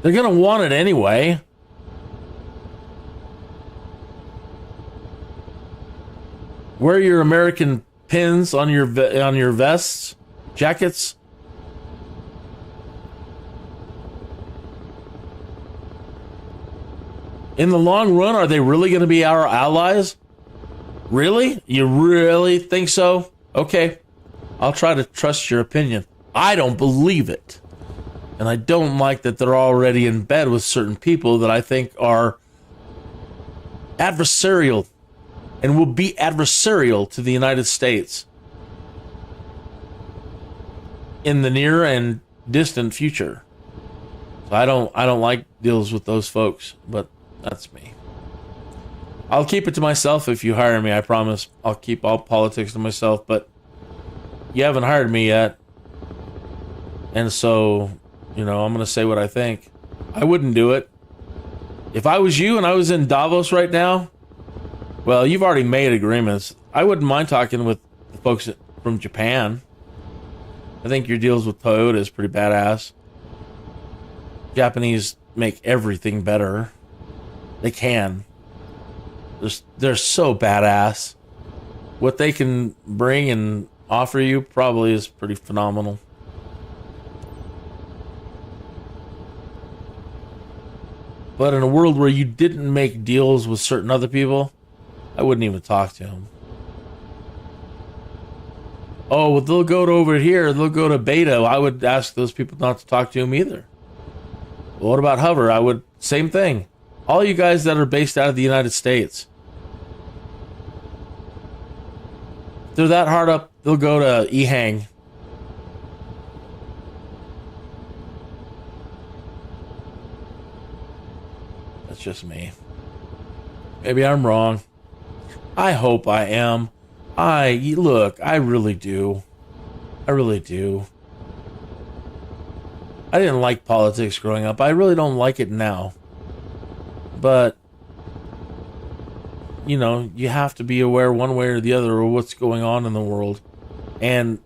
Speaker 1: They're going to want it anyway. Wear your American pins on your vests, jackets. In the long run, are they really going to be our allies? Really? You really think so? Okay. I'll try to trust your opinion. I don't believe it. And I don't like that they're already in bed with certain people that I think are adversarial and will be adversarial to the United States in the near and distant future. So I don't like deals with those folks, but that's me. I'll keep it to myself if you hire me, I promise. I'll keep all politics to myself, but you haven't hired me yet. And so, I'm going to say what I think. I wouldn't do it. If I was you and I was in Davos right now, well, you've already made agreements. I wouldn't mind talking with the folks from Japan. I think your deals with Toyota is pretty badass. Japanese make everything better. They can. They're so badass. What they can bring and offer you probably is pretty phenomenal. But in a world where you didn't make deals with certain other people, I wouldn't even talk to them. Oh, well, they'll go to over here. They'll go to Beta. I would ask those people not to talk to them either. Well, what about Hover? I would, same thing. All you guys that are based out of the United States, if they're that hard up, they'll go to EHang. That's just me. Maybe I'm wrong. I hope I am. Look, I really do. I really do. I didn't like politics growing up. I really don't like it now. But, you know, you have to be aware one way or the other of what's going on in the world. And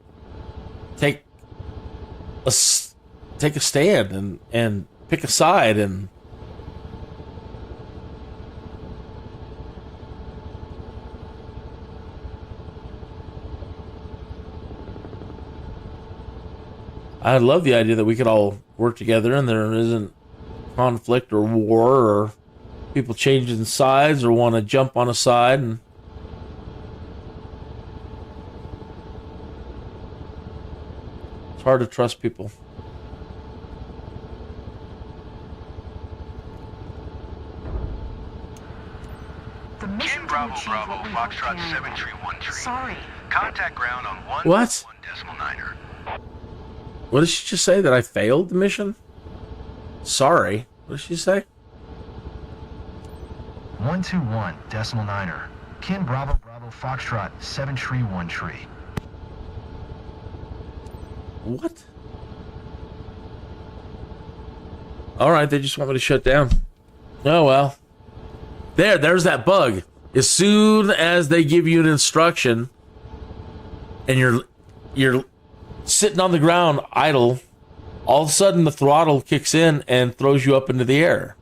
Speaker 1: take a stand and pick a side and I love the idea that we could all work together and there isn't conflict or war or people changing sides or want to jump on a side. And it's hard to trust people.
Speaker 4: The mission
Speaker 6: Ken Bravo
Speaker 4: to achieve
Speaker 6: Bravo
Speaker 4: what we
Speaker 6: Foxtrot
Speaker 4: hope
Speaker 6: 731
Speaker 4: Sorry.
Speaker 6: Contact ground on 1
Speaker 1: What?
Speaker 6: 1.9er.
Speaker 1: What did she just say? That I failed the mission? Sorry. What did she say?
Speaker 2: 121.9er. Ken Bravo Bravo Foxtrot 731 tree.
Speaker 1: What? Alright, they just want me to shut down. Oh well. There's that bug. As soon as they give you an instruction and you're sitting on the ground idle, all of a sudden the throttle kicks in and throws you up into the air.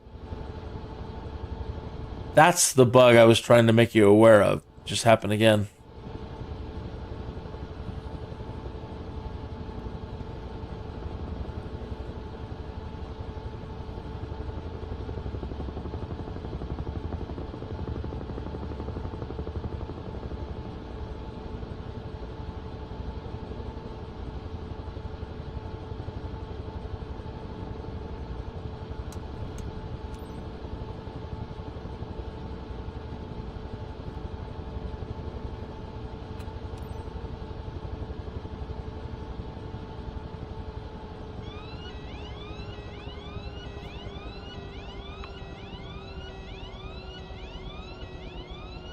Speaker 1: That's the bug I was trying to make you aware of. Just happened again.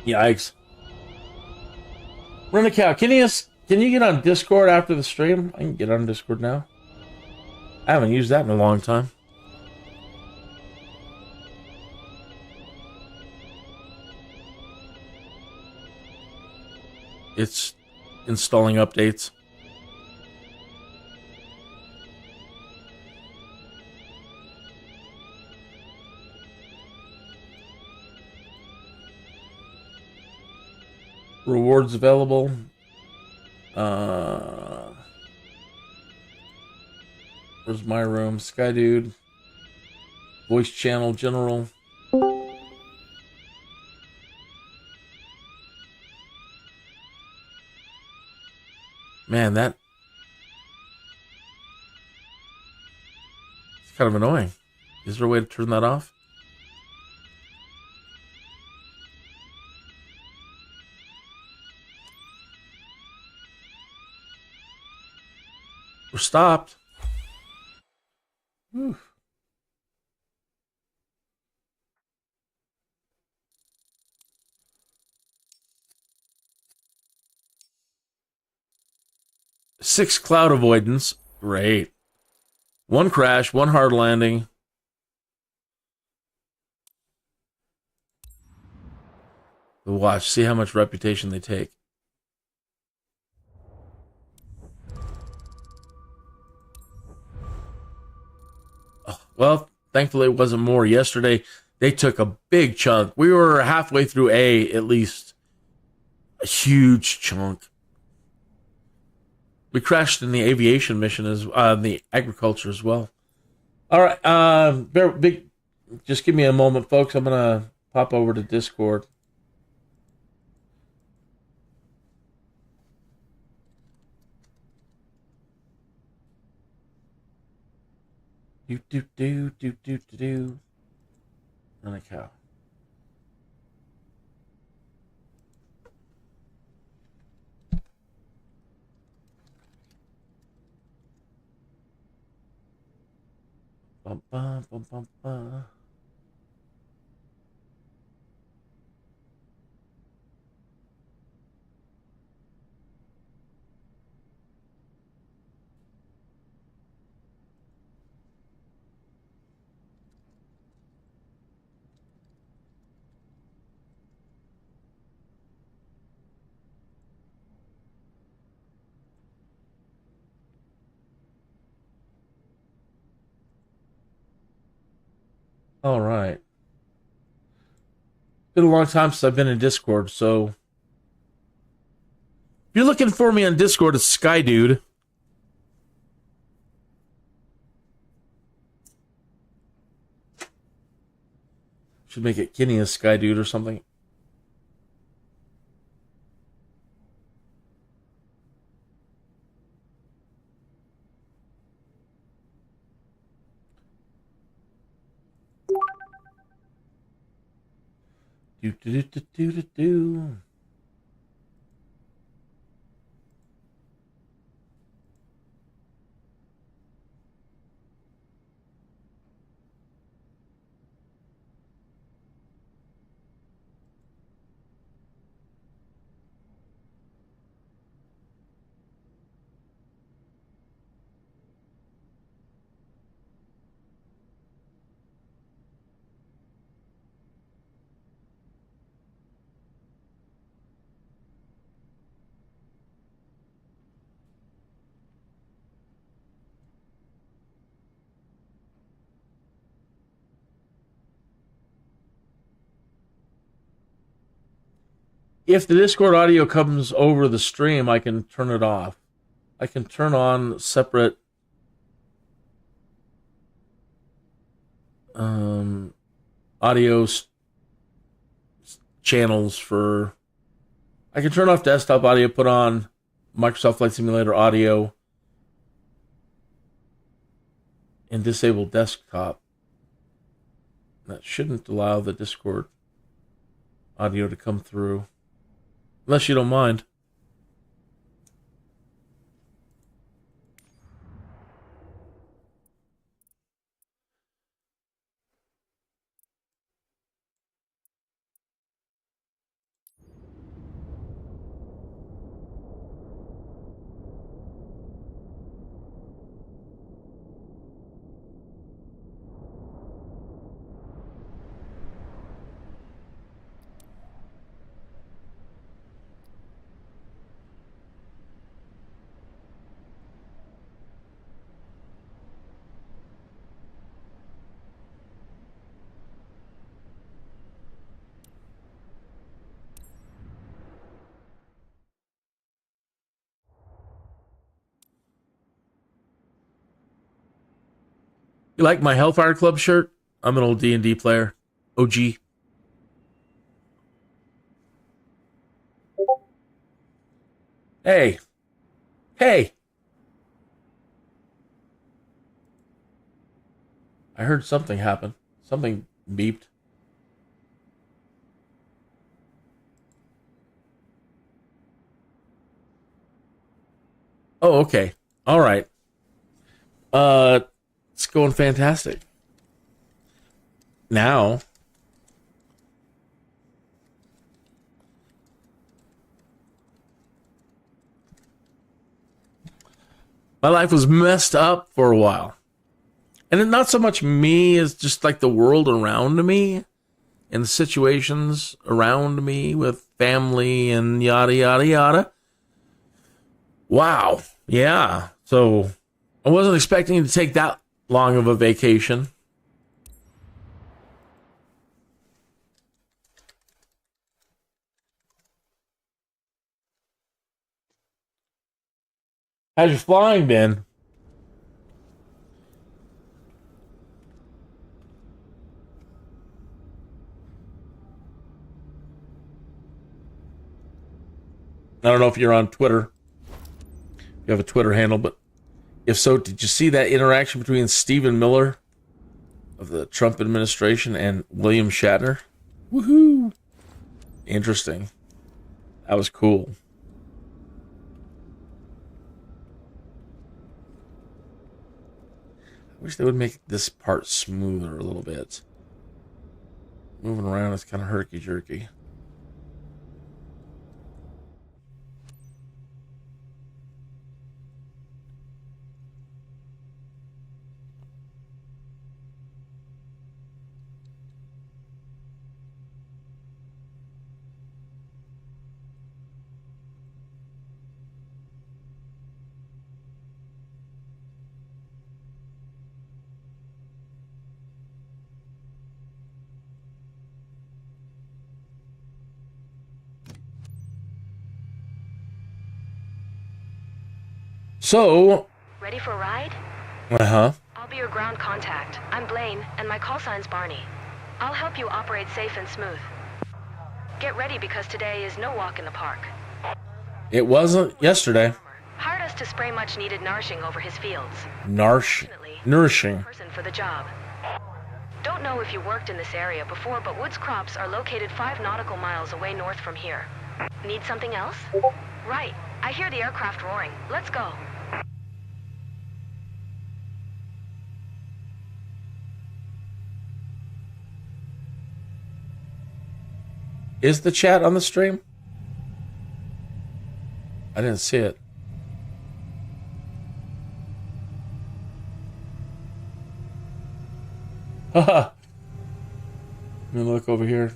Speaker 1: Yikes. Rent a cow. Can you get on Discord after the stream? I can get on Discord now. I haven't used that in a long time. It's installing updates. Rewards available. Where's my room? Skydude. Voice channel general. Man, it's kind of annoying. Is there a way to turn that off? We're stopped. Whew. Six cloud avoidance. Great. One crash, one hard landing. We'll watch, see how much reputation they take. Well, thankfully it wasn't more. Yesterday, they took a big chunk. We were halfway through A, at least. A huge chunk. We crashed in the aviation mission, the agriculture as well. All right, Just give me a moment, folks. I'm going to pop over to Discord. Do. And a cow. Bum, bum, bum, bum, bum. All right. Been a long time since I've been in Discord, so if you're looking for me on Discord, it's Skydude. Should make it Kenny as Skydude or something. Do. If the Discord audio comes over the stream, I can turn it off. I can turn on separate audio channels for... I can turn off desktop audio, put on Microsoft Flight Simulator audio, and disable desktop. That shouldn't allow the Discord audio to come through. Unless you don't mind. You like my Hellfire Club shirt? I'm an old D&D player. OG. Hey. Hey. I heard something happen. Something beeped. Oh, okay. All right. It's going fantastic. Now, my life was messed up for a while. And not so much me as just like the world around me and the situations around me with family and yada, yada, yada. Wow. Yeah. So I wasn't expecting to take that long of a vacation. How's your flying been? I don't know if you're on Twitter. You have a Twitter handle, but if so, did you see that interaction between Stephen Miller of the Trump administration and William Shatner? Woohoo! Interesting. That was cool. I wish they would make this part smoother a little bit. Moving around is kind of herky-jerky. So,
Speaker 5: Ready for a ride?
Speaker 1: uh-huh.
Speaker 5: I'll be your ground contact. I'm Blaine, and my call sign's Barney. I'll help you operate safe and smooth. Get ready because today is no walk in the park.
Speaker 1: It wasn't yesterday.
Speaker 5: Hired us to spray much needed nourishing over his fields.
Speaker 1: Nourishing.
Speaker 5: Person for the job. Don't know if you worked in this area before, but Woods Crops are located 5 nautical miles away north from here. Need something else? Right. I hear the aircraft roaring. Let's go.
Speaker 1: Is the chat on the stream? I didn't see it. Haha. Let me look over here.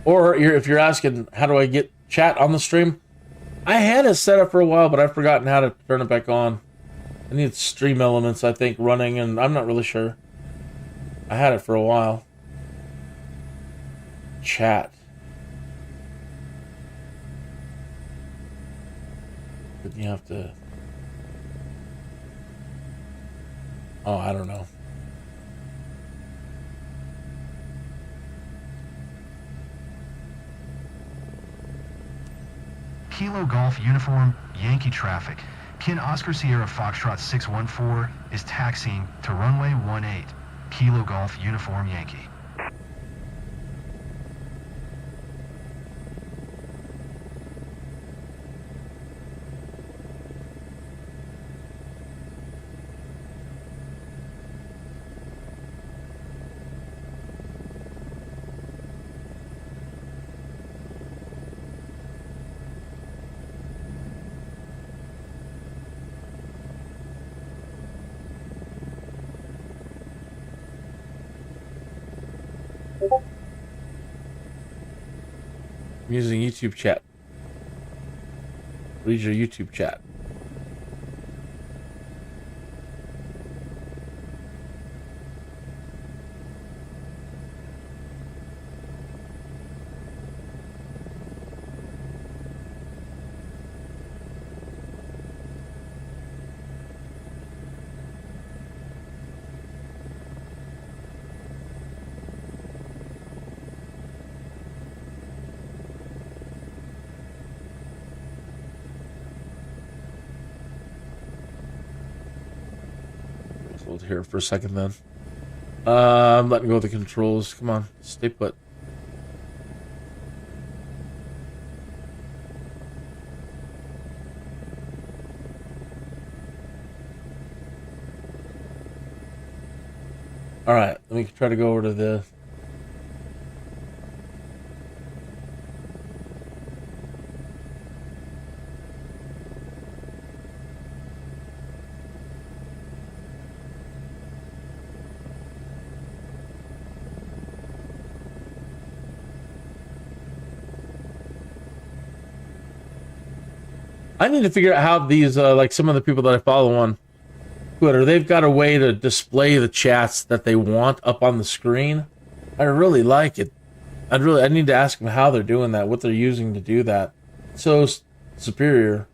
Speaker 1: Or if you're asking, how do I get chat on the stream? I had it set up for a while, but I've forgotten how to turn it back on. I need stream elements, I think, running, and I'm not really sure. I had it for a while. Chat. But you have to... Oh, I don't know.
Speaker 2: Kilo Golf Uniform, Yankee traffic. Kin Oscar Sierra Foxtrot 614 is taxiing to runway 18. Kilo Golf Uniform Yankee.
Speaker 1: I'm using YouTube chat. Read your YouTube chat. Hold here for a second then. I'm letting go of the controls. Come on, stay put. All right, let me try to go over to the... I need to figure out how these, like some of the people that I follow on Twitter, they've got a way to display the chats that they want up on the screen. I really like it. I need to ask them how they're doing that, what they're using to do that. So superior.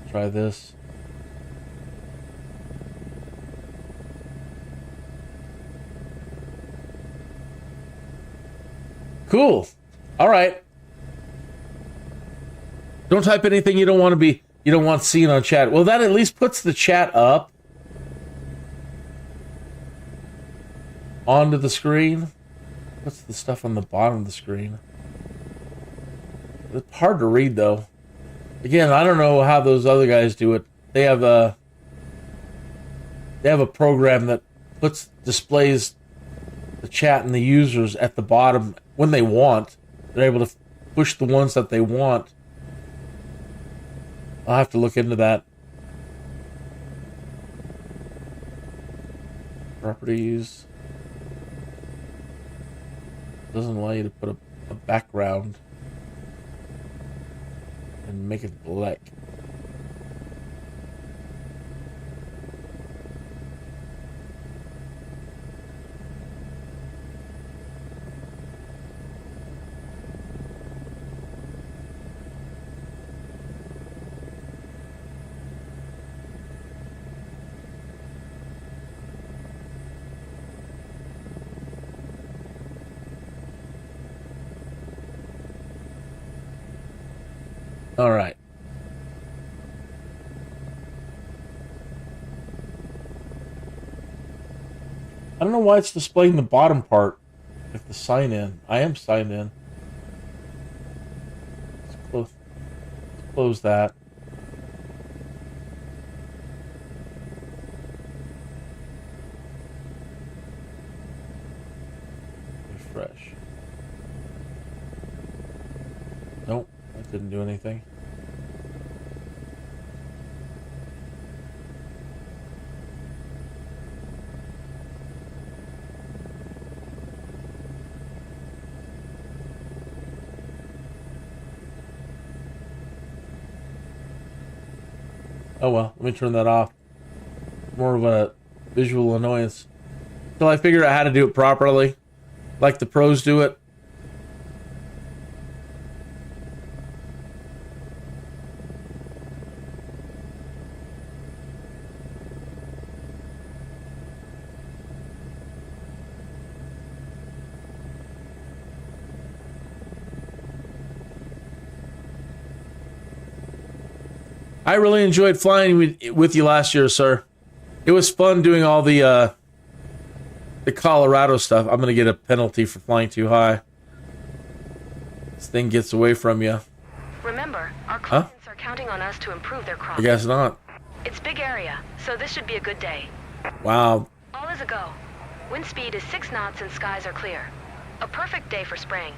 Speaker 1: Try this. Cool. All right. Don't type anything you don't want seen on chat. Well, that at least puts the chat up onto the screen. What's the stuff on the bottom of the screen? It's hard to read though. Again, I don't know how those other guys do it. They have a program that displays the chat and the users at the bottom when they want. They're able to push the ones that they want. I'll have to look into that. Properties. Doesn't allow you to put a background and make it black. All right. I don't know why it's displaying the bottom part. If the sign in, I am signed in. Let's close that. Refresh. Nope, that didn't do anything. Oh well, let me turn that off. More of a visual annoyance. Until I figure out how to do it properly, like the pros do it. I really enjoyed flying with you last year, sir. It was fun doing all the Colorado stuff. I'm going to get a penalty for flying too high. This thing gets away from you.
Speaker 5: Remember, our clients are counting on us to improve their crops.
Speaker 1: I guess not.
Speaker 5: It's big area, so this should be a good day.
Speaker 1: Wow.
Speaker 5: All is a go. Wind speed is 6 knots and skies are clear. A perfect day for spraying.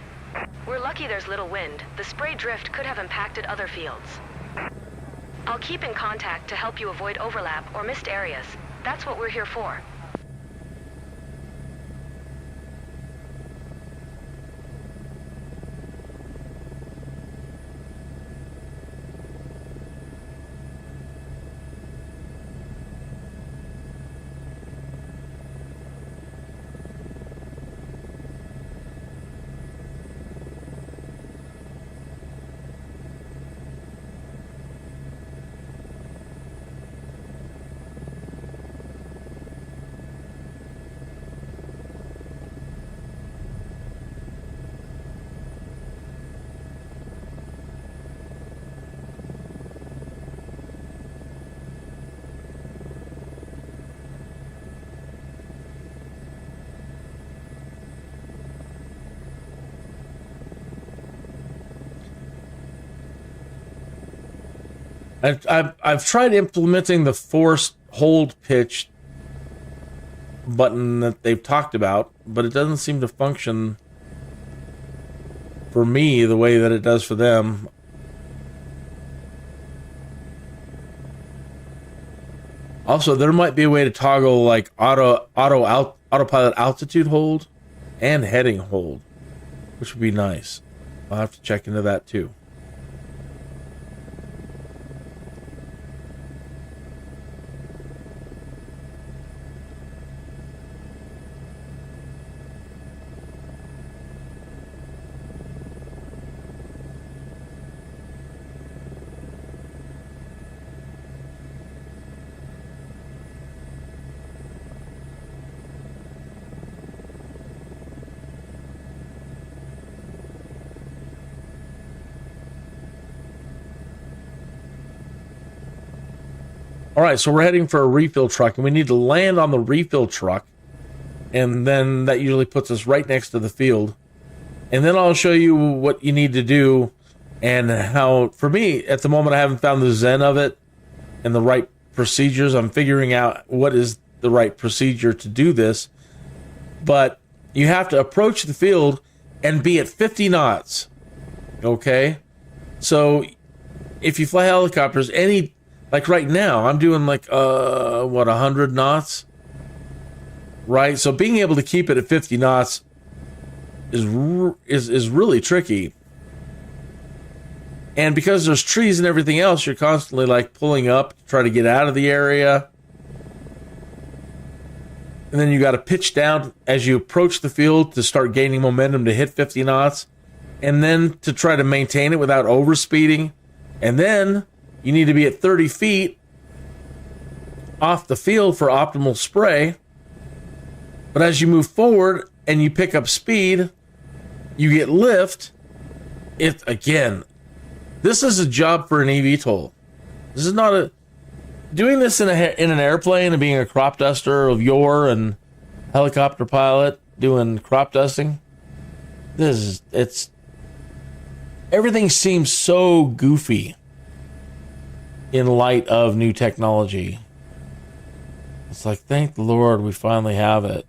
Speaker 5: We're lucky there's little wind. The spray drift could have impacted other fields. I'll keep in contact to help you avoid overlap or missed areas. That's what we're here for. I've tried implementing the forced hold pitch button that they've talked about, but it doesn't seem to function for me the way that it does for them.
Speaker 1: Also, there might be a way to toggle like autopilot altitude hold and heading hold, which would be nice. I'll have to check into that too. All right, so we're heading for a refill truck, and we need to land on the refill truck, and then that usually puts us right next to the field. And then I'll show you what you need to do and how, for me, at the moment, I haven't found the zen of it and the right procedures. I'm figuring out what is the right procedure to do this. But you have to approach the field and be at 50 knots, okay? So if you fly helicopters, like right now, I'm doing like, 100 knots? Right? So being able to keep it at 50 knots is really tricky. And because there's trees and everything else, you're constantly like pulling up to try to get out of the area. And then you got to pitch down as you approach the field to start gaining momentum to hit 50 knots. And then to try to maintain it without overspeeding. And then you need to be at 30 feet off the field for optimal spray. But as you move forward and you pick up speed, you get lift. This is a job for an eVTOL. This is not doing this in an airplane and being a crop duster of yore and helicopter pilot doing crop dusting. Everything seems so goofy in light of new technology. It's like, thank the Lord we finally have it.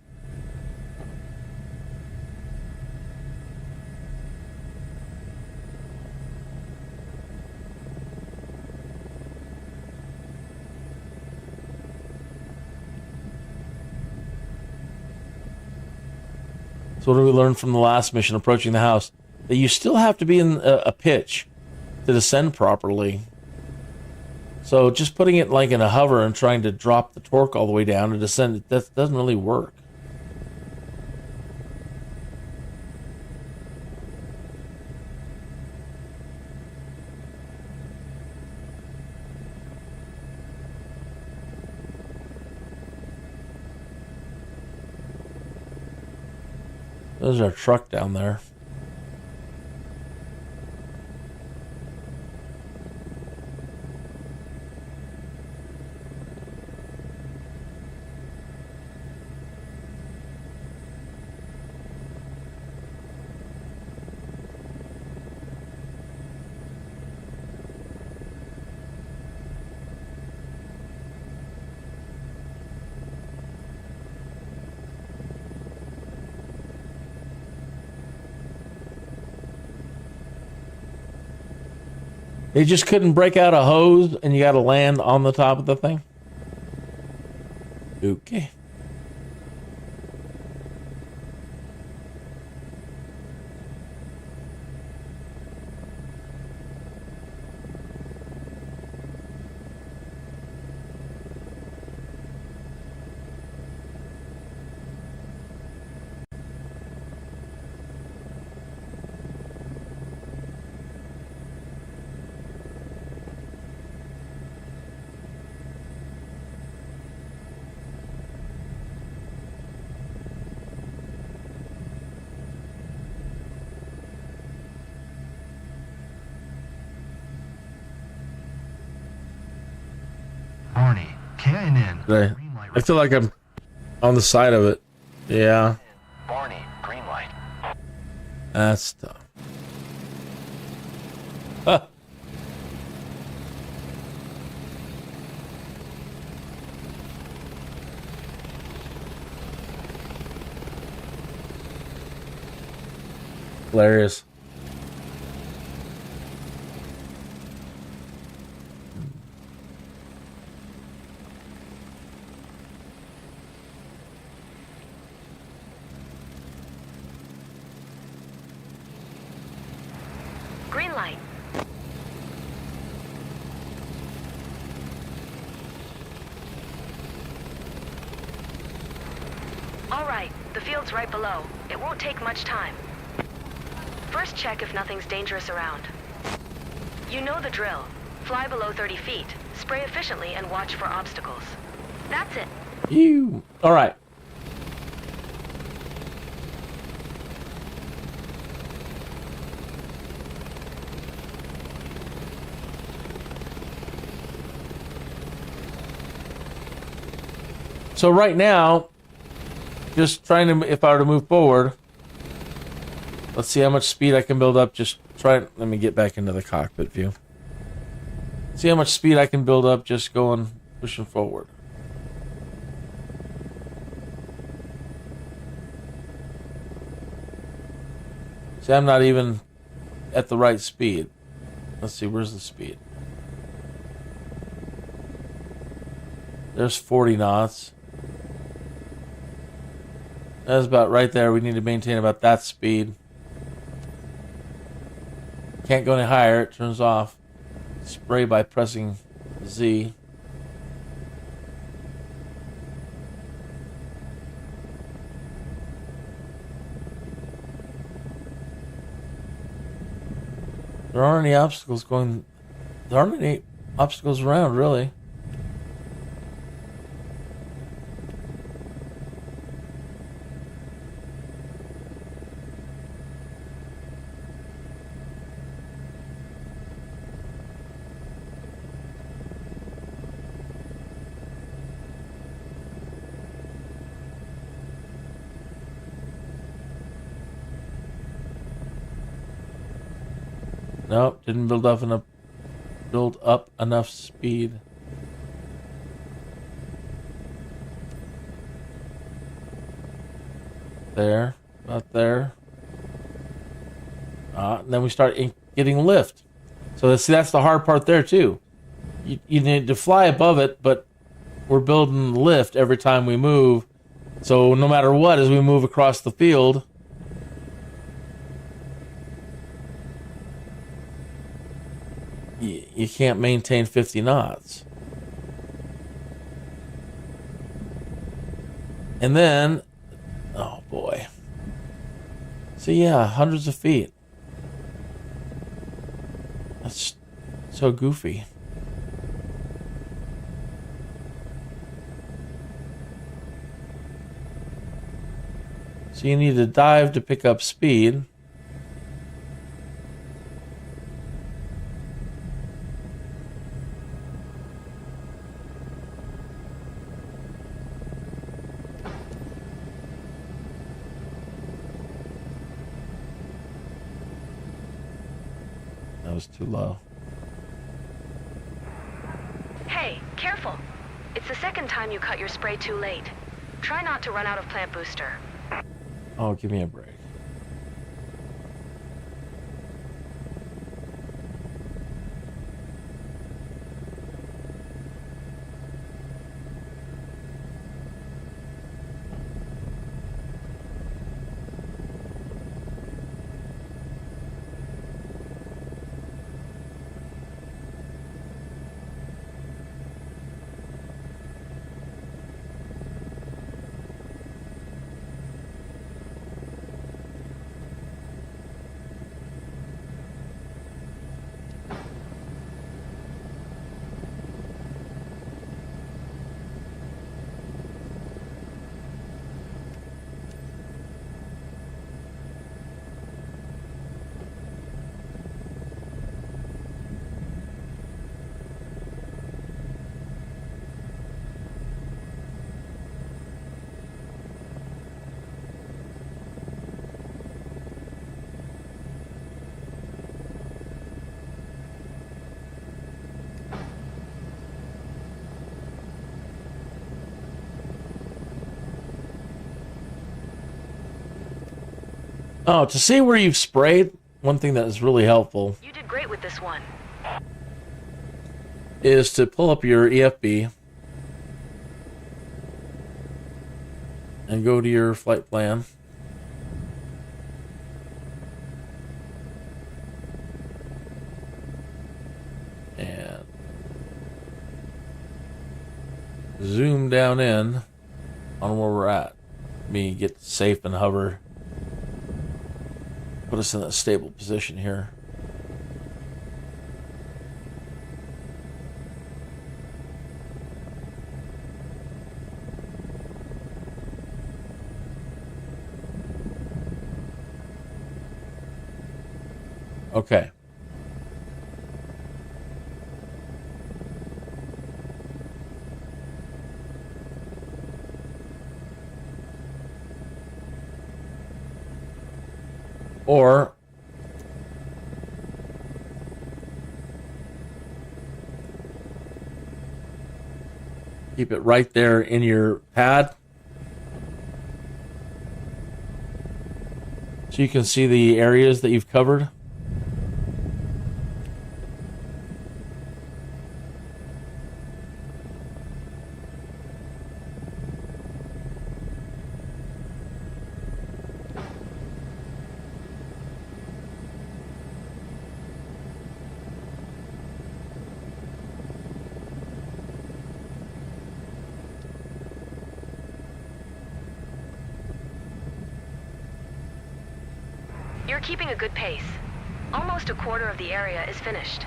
Speaker 1: So what did we learn from the last mission, approaching the house? That you still have to be in a pitch to descend properly. So just putting it like in a hover and trying to drop the torque all the way down to descend, that doesn't really work. There's our truck down there. They just couldn't break out a hose and you got to land on the top of the thing? Okay.
Speaker 2: Barney, KINN.
Speaker 1: Right. I feel like I'm on the side of it. Yeah.
Speaker 3: Barney, green light.
Speaker 1: That's tough. Huh. Hilarious.
Speaker 5: All right, the field's right below. It won't take much time. First check if nothing's dangerous around. You know the drill. Fly below 30 feet, spray efficiently, and watch for obstacles. That's it.
Speaker 1: Ew. All right. So right now, just trying to, if I were to move forward, let's see how much speed I can build up. Just try, let me get back into the cockpit view. See how much speed I can build up just going, pushing forward. See, I'm not even at the right speed. Let's see, where's the speed? There's 40 knots. That's about right there. We need to maintain about that speed. Can't go any higher. It turns off. Spray by pressing Z. There aren't any obstacles going. There aren't any obstacles around, really. Nope, didn't build up enough speed. There, about there. And then we start getting lift. So that's the hard part there too. You need to fly above it, but we're building lift every time we move. So no matter what, as we move across the field, you can't maintain 50 knots. And then, oh boy. So yeah, hundreds of feet. That's so goofy. So you need to dive to pick up speed. That was too low.
Speaker 5: Hey, careful. It's the second time you cut your spray too late. Try not to run out of plant booster.
Speaker 1: Oh, give me a break. Oh, to see where you've sprayed, one thing that is really helpful
Speaker 5: You did great with this one.
Speaker 1: is to pull up your EFB and go to your flight plan. And zoom down in on where we're at. me get safe and hover. Put us in a stable position here. Okay. Or keep it right there in your pad so you can see the areas that you've covered.
Speaker 5: You're keeping a good pace. Almost a quarter of the area is finished.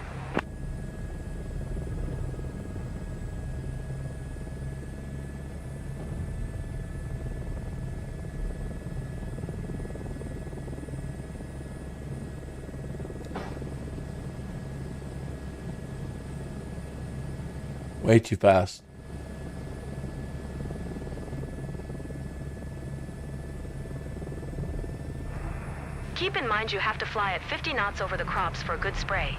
Speaker 1: Way too fast.
Speaker 5: Keep in mind you have to fly at 50 knots over the crops for a good spray.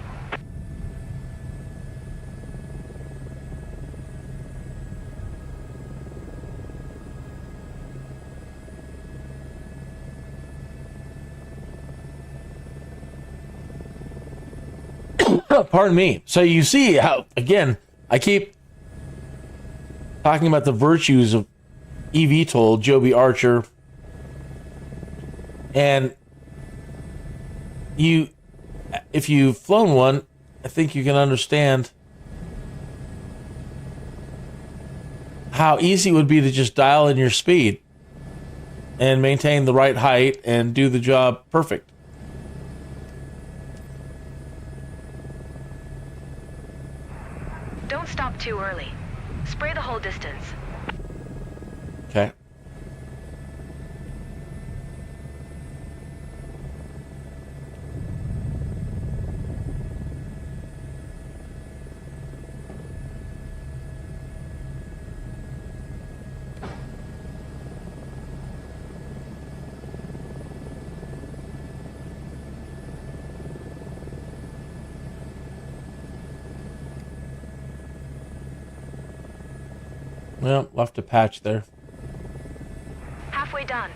Speaker 1: Pardon me. So you see how, again, I keep talking about the virtues of eVTOL, Joby Archer, and if you've flown one, I think you can understand how easy it would be to just dial in your speed and maintain the right height and do the job perfect.
Speaker 5: Don't stop too early. Spray the whole distance.
Speaker 1: Okay. Well, left a patch there.
Speaker 5: Halfway done.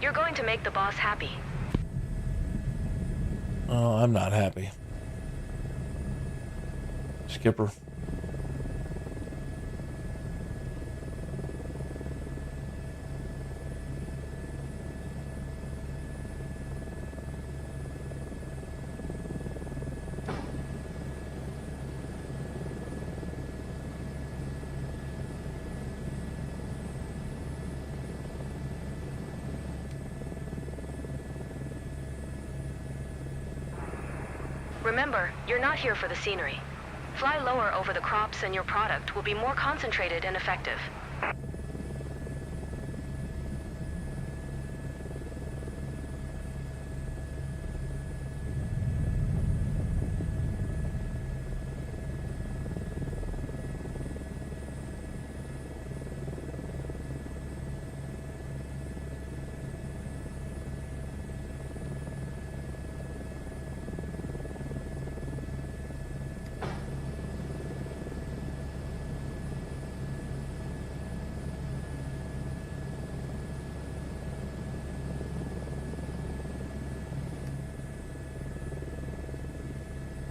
Speaker 5: You're going to make the boss happy.
Speaker 1: Oh, I'm not happy. Skipper.
Speaker 5: Remember, you're not here for the scenery. Fly lower over the crops and your product will be more concentrated and effective.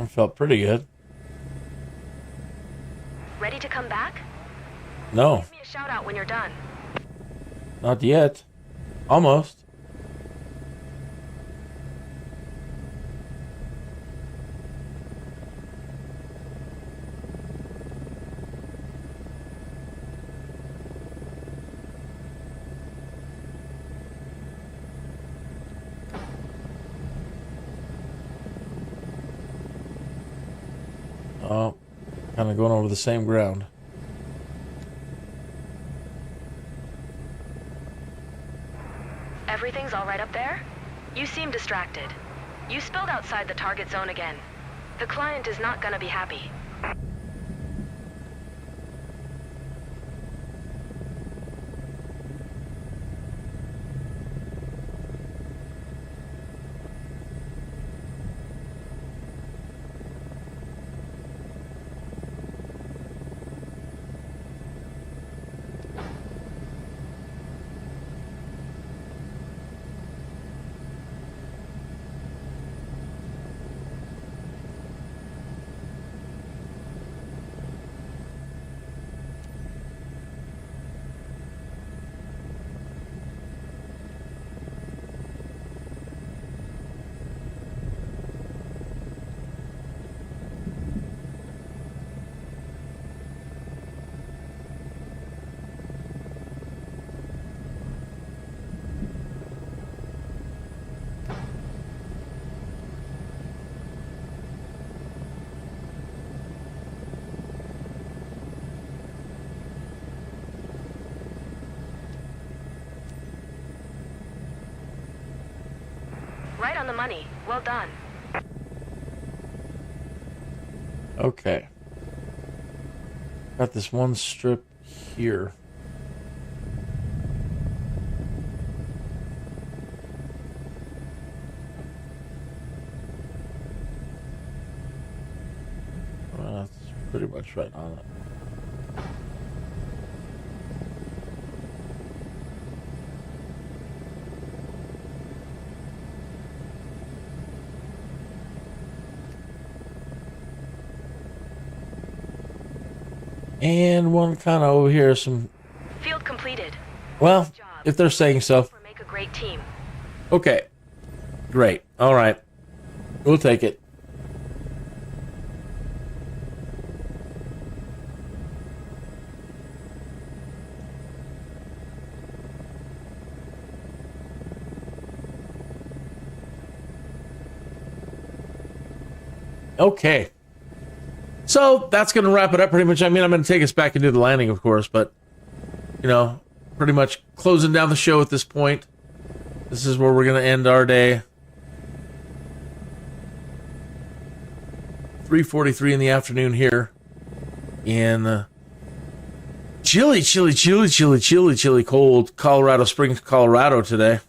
Speaker 1: That felt pretty good.
Speaker 5: Ready to come back?
Speaker 1: No,
Speaker 5: Give me a shout out when you're done.
Speaker 1: not yet. Almost. kind of going over the same ground.
Speaker 5: Everything's all right up there? You seem distracted. You spilled outside the target zone again. The client is not gonna be happy. Right on the money. Well done.
Speaker 1: Okay. Got this one strip here. Well, that's pretty much right on it. And one kind of over here, some...
Speaker 5: Field completed.
Speaker 1: Well, if they're saying so.
Speaker 5: Make a great team.
Speaker 1: Okay. Great. All right. We'll take it. Okay. So that's going to wrap it up pretty much. I mean, I'm going to take us back into the landing, of course, but, you know, pretty much closing down the show at this point. This is where we're going to end our day. 3:43 in the afternoon here in chilly cold Colorado Springs, Colorado today.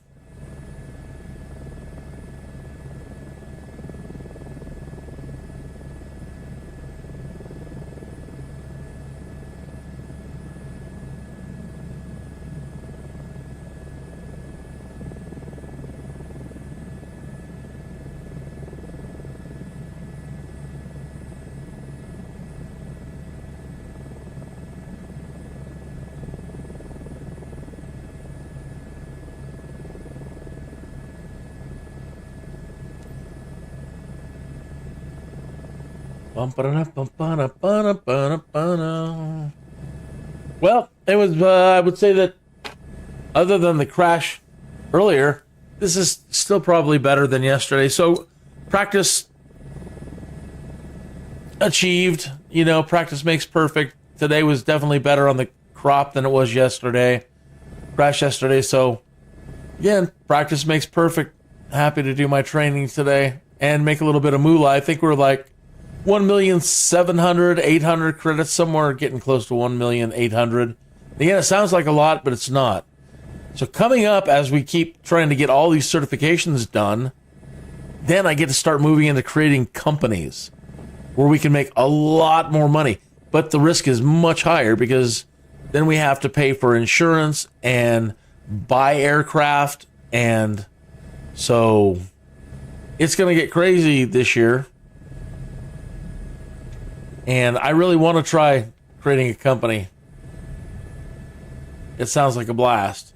Speaker 1: Well, it was, I would say that other than the crash earlier, this is still probably better than yesterday. So practice achieved, you know, practice makes perfect. Today was definitely better on the crop than it was yesterday. Crash yesterday. So again, practice makes perfect. Happy to do my training today and make a little bit of moolah. I think we're like 1,700,000, 800 credits, somewhere getting close to 1,800,000. Again, it sounds like a lot, but it's not. So coming up, as we keep trying to get all these certifications done, then I get to start moving into creating companies where we can make a lot more money. But the risk is much higher because then we have to pay for insurance and buy aircraft. And so it's going to get crazy this year. And I really want to try creating a company. It sounds like a blast.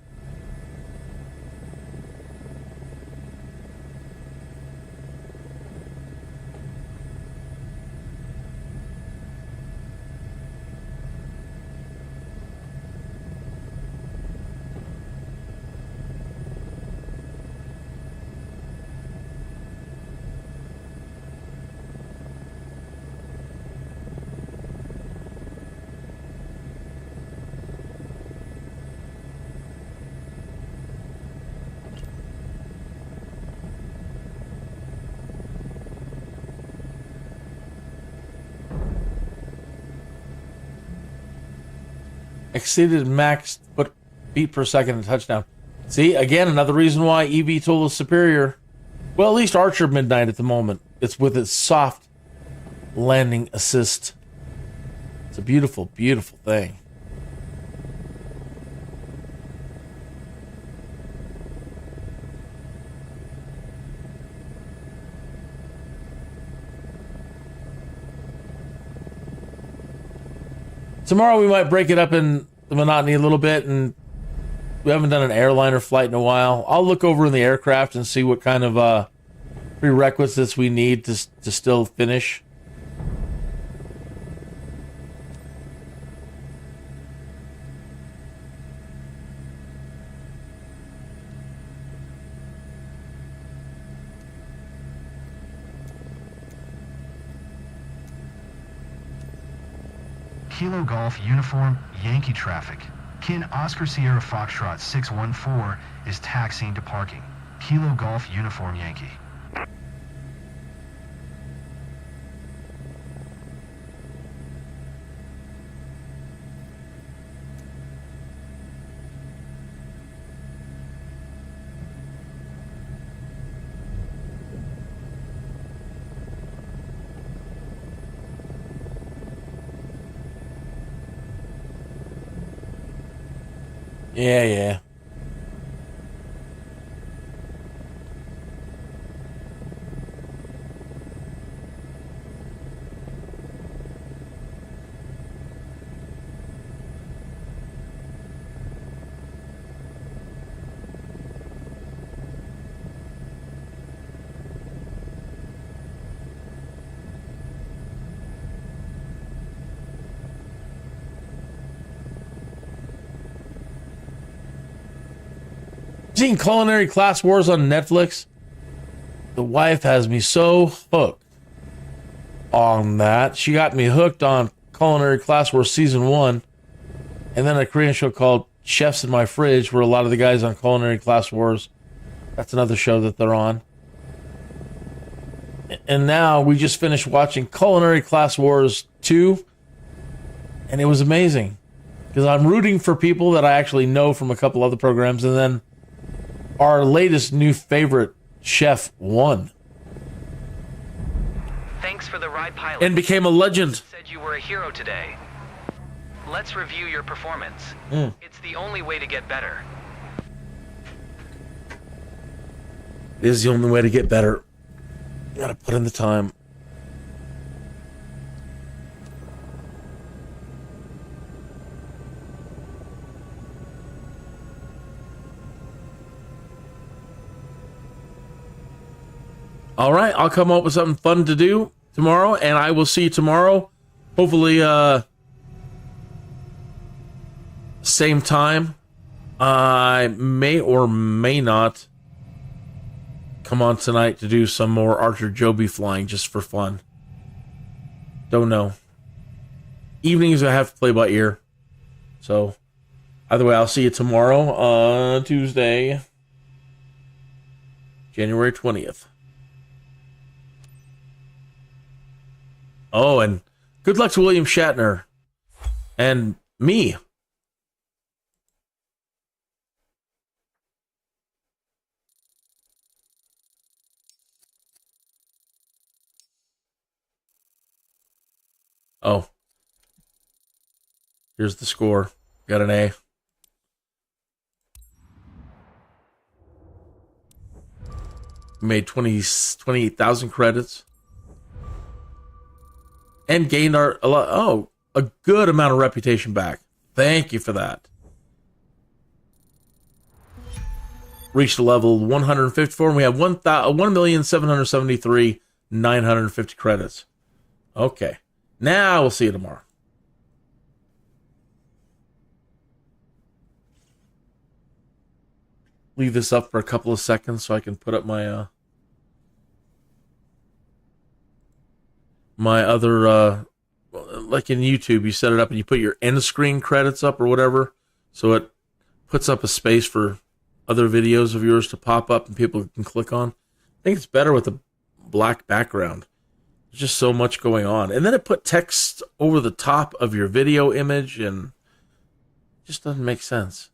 Speaker 1: exceeded max feet per second in touchdown. See, again, another reason why eVTOL is superior. Well, at least Archer Midnight at the moment. It's with its soft landing assist. It's a beautiful, beautiful thing. Tomorrow we might break it up in the monotony a little bit, and we haven't done an airliner flight in a while. I'll look over in the aircraft and see what kind of prerequisites we need to still finish.
Speaker 2: Kilo Golf Uniform Yankee traffic. Kin Oscar Sierra Foxtrot 614 is taxiing to parking. Kilo Golf Uniform Yankee.
Speaker 1: Yeah. Seen Culinary Class Wars on Netflix? The wife has me so hooked on that. She got me hooked on Culinary Class Wars Season 1, and then a Korean show called Chefs in My Fridge, where a lot of the guys on Culinary Class Wars, that's another show that they're on. And now we just finished watching Culinary Class Wars 2, and it was amazing. Because I'm rooting for people that I actually know from a couple other programs, and then our latest new favorite chef won.
Speaker 3: Thanks for the ride, pilot.
Speaker 1: And became a legend.
Speaker 3: Said you were a hero today. Let's review your performance. It's the only way to get better.
Speaker 1: It is the only way to get better. You gotta put in the time. All right, I'll come up with something fun to do tomorrow, and I will see you tomorrow. Hopefully, same time. I may or may not come on tonight to do some more Archer Joby flying just for fun. Don't know. Evenings I have to play by ear. So, either way, I'll see you tomorrow on Tuesday, January 20th. Oh, and good luck to William Shatner and me. Oh, here's the score. Got an A. Made 28,000 credits. And gained a good amount of reputation back. Thank you for that. Reached a level 154, and we have 1,773,950 credits. Okay. Now we'll see you tomorrow. Leave this up for a couple of seconds so I can put up my my other, like in YouTube, you set it up and you put your end screen credits up or whatever, so it puts up a space for other videos of yours to pop up and people can click on. I think it's better with a black background. There's just so much going on. And then it put text over the top of your video image, and just doesn't make sense.